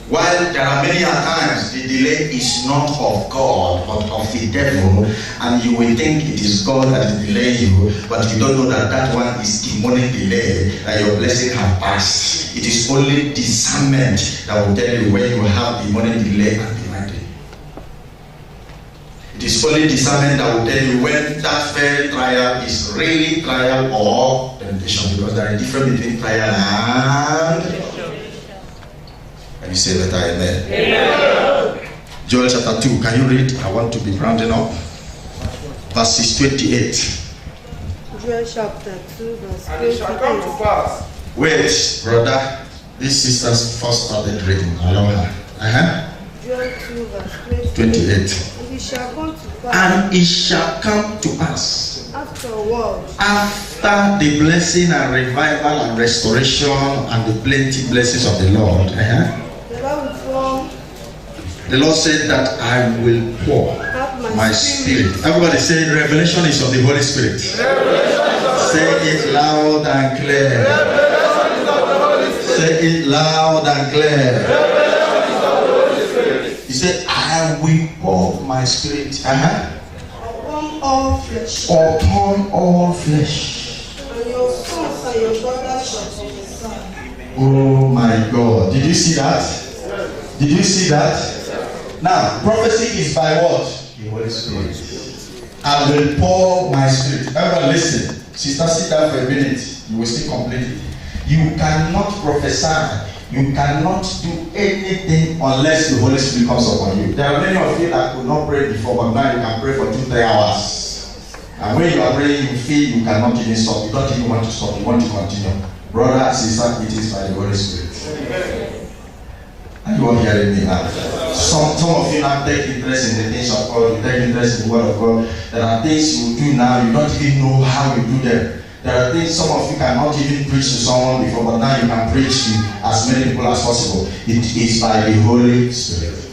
While there are many times the delay is not of God but of the devil, and you will think it is God that is delaying you, but you don't know that that one is demonic delay, that your blessing has passed. It is only discernment that will tell you when you have demonic delay and divine delay. It is only discernment that will tell you when that very trial is really trial or temptation, because there is a difference between trial and. Can you say better amen? Amen? Joel chapter 2, can you read? I want to be rounding up. Verses 28. Joel chapter 2, verse 28. And it shall come to pass. Wait, brother. These sisters first started reading. Allow her. Joel 2, verse 28. And it shall come to pass. And it shall come to pass. Afterwards. After the blessing and revival and restoration and the plenty blessings of the Lord. The Lord will pour. The Lord said that I will pour my spirit. Everybody say revelation is of the Holy Spirit. Say it loud and clear. Say it loud and clear. He said, I will pour my spirit Upon all flesh. Upon all flesh. And your sons and your daughters shall prophesy. Oh my God. Did you see that? Did you see that? Now, prophecy is by what? The Holy Spirit. I will pour my spirit. Everyone listen. Sister, sit down for a minute. You will still complete it. You cannot prophesy. You cannot do anything unless the Holy Spirit comes upon you. There are many of you that could not pray before, but now you can pray for 2-3 hours. And when you are praying, you feel you cannot even stop. You don't even want to stop. You want to continue. Brother, sister, it is by the Holy Spirit. Are you all hearing me now? Some of you now take interest in the things of God. You take interest in the Word of God. There are things you will do now. You don't even know how you do them. There are things some of you cannot even preach to someone before, but now you can preach to as many people as possible. It is by the Holy Spirit.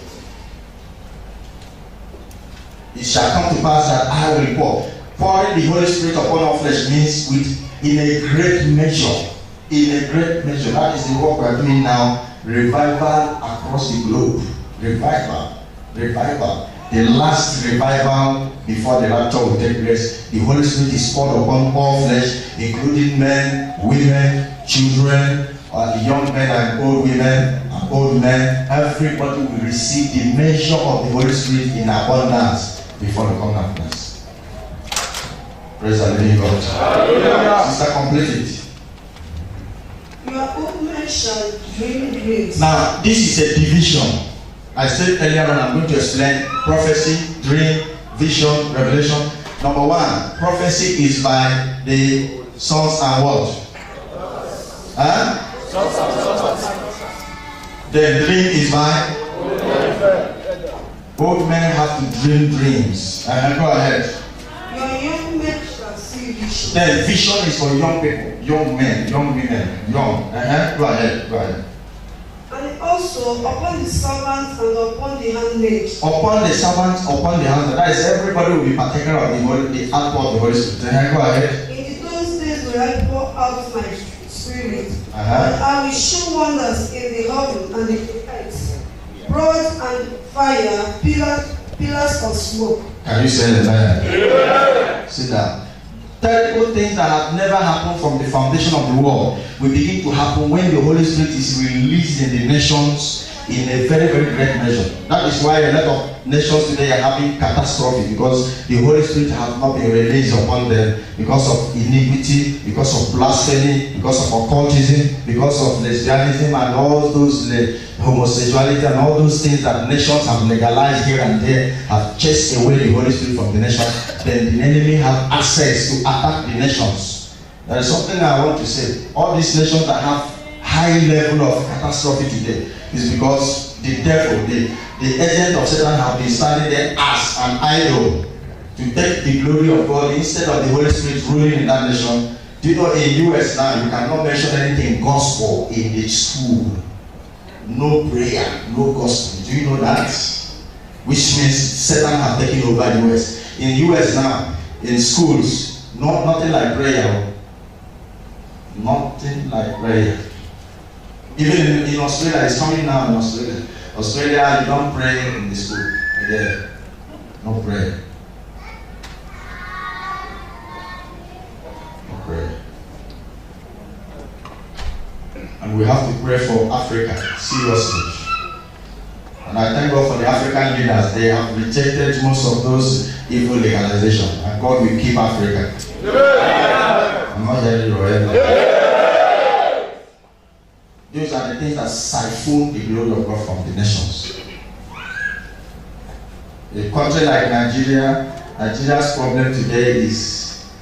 It shall come to pass that I will pour. Pouring the Holy Spirit upon all flesh means in a great measure. In a great measure. That is the work we are doing now. Revival across the globe. Revival. Revival. the last revival before the rapture will take place. The Holy Spirit is poured upon all flesh, including men, women, children, young men and old women and old men. Everybody will receive the measure of the Holy Spirit in abundance before the coming of Christ. Praise the living God. Hallelujah. Sister, complete it. Your old men shall dream dreams. Now, this is a division. I said earlier on, I'm going to explain prophecy, dream, vision, revelation. Number one, prophecy is by the sons and what? Huh? The dream is by? Old men have to dream dreams. Go ahead. Your young men shall see visions. Then vision is for young people, young men, young women, young. Go ahead. Go ahead. And also upon the servants and upon the handmaids. Upon the servants, upon the handmaid. That is, everybody will be partaker of the outpour of the Holy Spirit. Go ahead. In those days will I pour out my spirit, and I will show wonders in the heaven and in the earth, blood and fire, pillars of smoke. Can you say amen? Yeah. Sit down. Terrible things that have never happened from the foundation of the world will begin to happen when the Holy Spirit is released in the nations in a very, very great measure. That is why a lot of nations today are having catastrophe, because the Holy Spirit has not been released upon them because of iniquity, because of blasphemy, because of occultism, because of lesbianism and all those homosexuality and all those things that nations have legalized here and there have chased away the Holy Spirit from the nation. Then the enemy have access to attack the nations. There is something I want to say. All these nations that have high level of catastrophe today is because the devil, the agent of Satan, have been standing there as an idol to take the glory of God instead of the Holy Spirit ruling in that nation. Do you know in US now you cannot mention anything gospel in the school? No prayer, no gospel. Do you know that? Which means Satan has taken over the US. In US now, in schools, nothing like prayer. Nothing like prayer. Even in Australia, it's coming now in Australia. Australia, you don't pray in the school. Again, no prayer. No prayer. And we have to pray for Africa, seriously. And I thank God for the African leaders. They have rejected most of those evil legalization. And God will keep Africa. Yeah. I'm not hearing you right. Those are the things that siphon the glory of God from the nations. A country like Nigeria's problem today is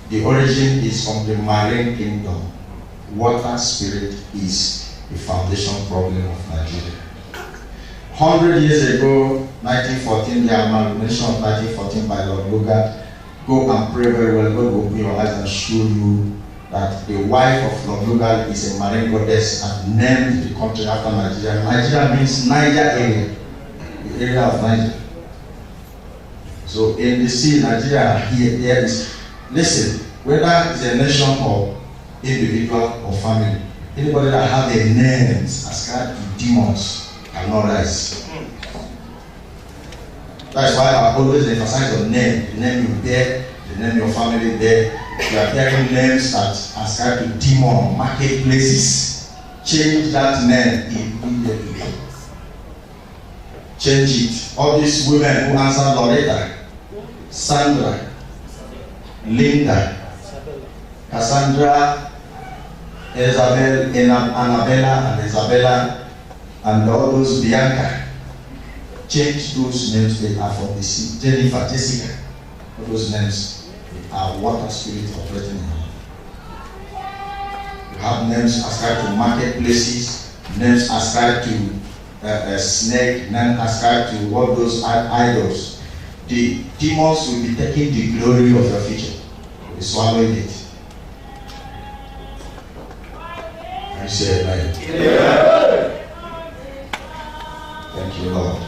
the origin is from the marine kingdom. Water spirit is the foundation problem of Nigeria. 100 years ago, 1914, the amalgamation of 1914 by Lord Lugard. Go and pray very well. God will open your eyes and show you that the wife of Lord Lugard is a marine goddess and named the country after Nigeria. Nigeria means Niger area, the area of Niger. So in the sea, Nigeria here is, listen, whether it's a nation or individual or family, anybody that have a name ascribed to demons cannot rise. That's why I always emphasize on name. The name you bear, the name your family bear. You are bearing names that ascribe to demon, marketplaces. Change that name immediately. Change it. All these women who answer Loretta, Sandra, Linda, Cassandra, Isabel, Annabella, and Isabella, and all those Bianca. Change those names. They are from the sea. Jennifer, Jessica, all those names are water spirit operating in you. You have names ascribed to marketplaces, names ascribed to a snake, names ascribed to all those idols. The demons will be taking the glory of your future. Will be swallowing it. I say amen. Yeah. Thank you, Lord.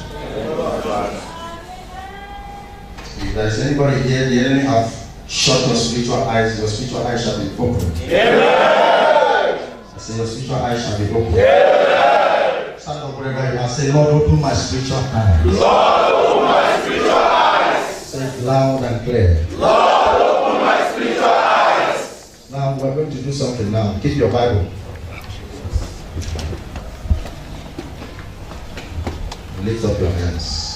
If there is anybody here, the enemy have shut your spiritual eyes shall be open. Yeah. I say your spiritual eyes shall be open. Yeah. Stand up wherever you are. Say, Lord, open my spiritual eyes. Lord, open my Loud and clear. Lord, open my spiritual eyes. Now we're going to do something now. Keep your Bible. Lift up your hands.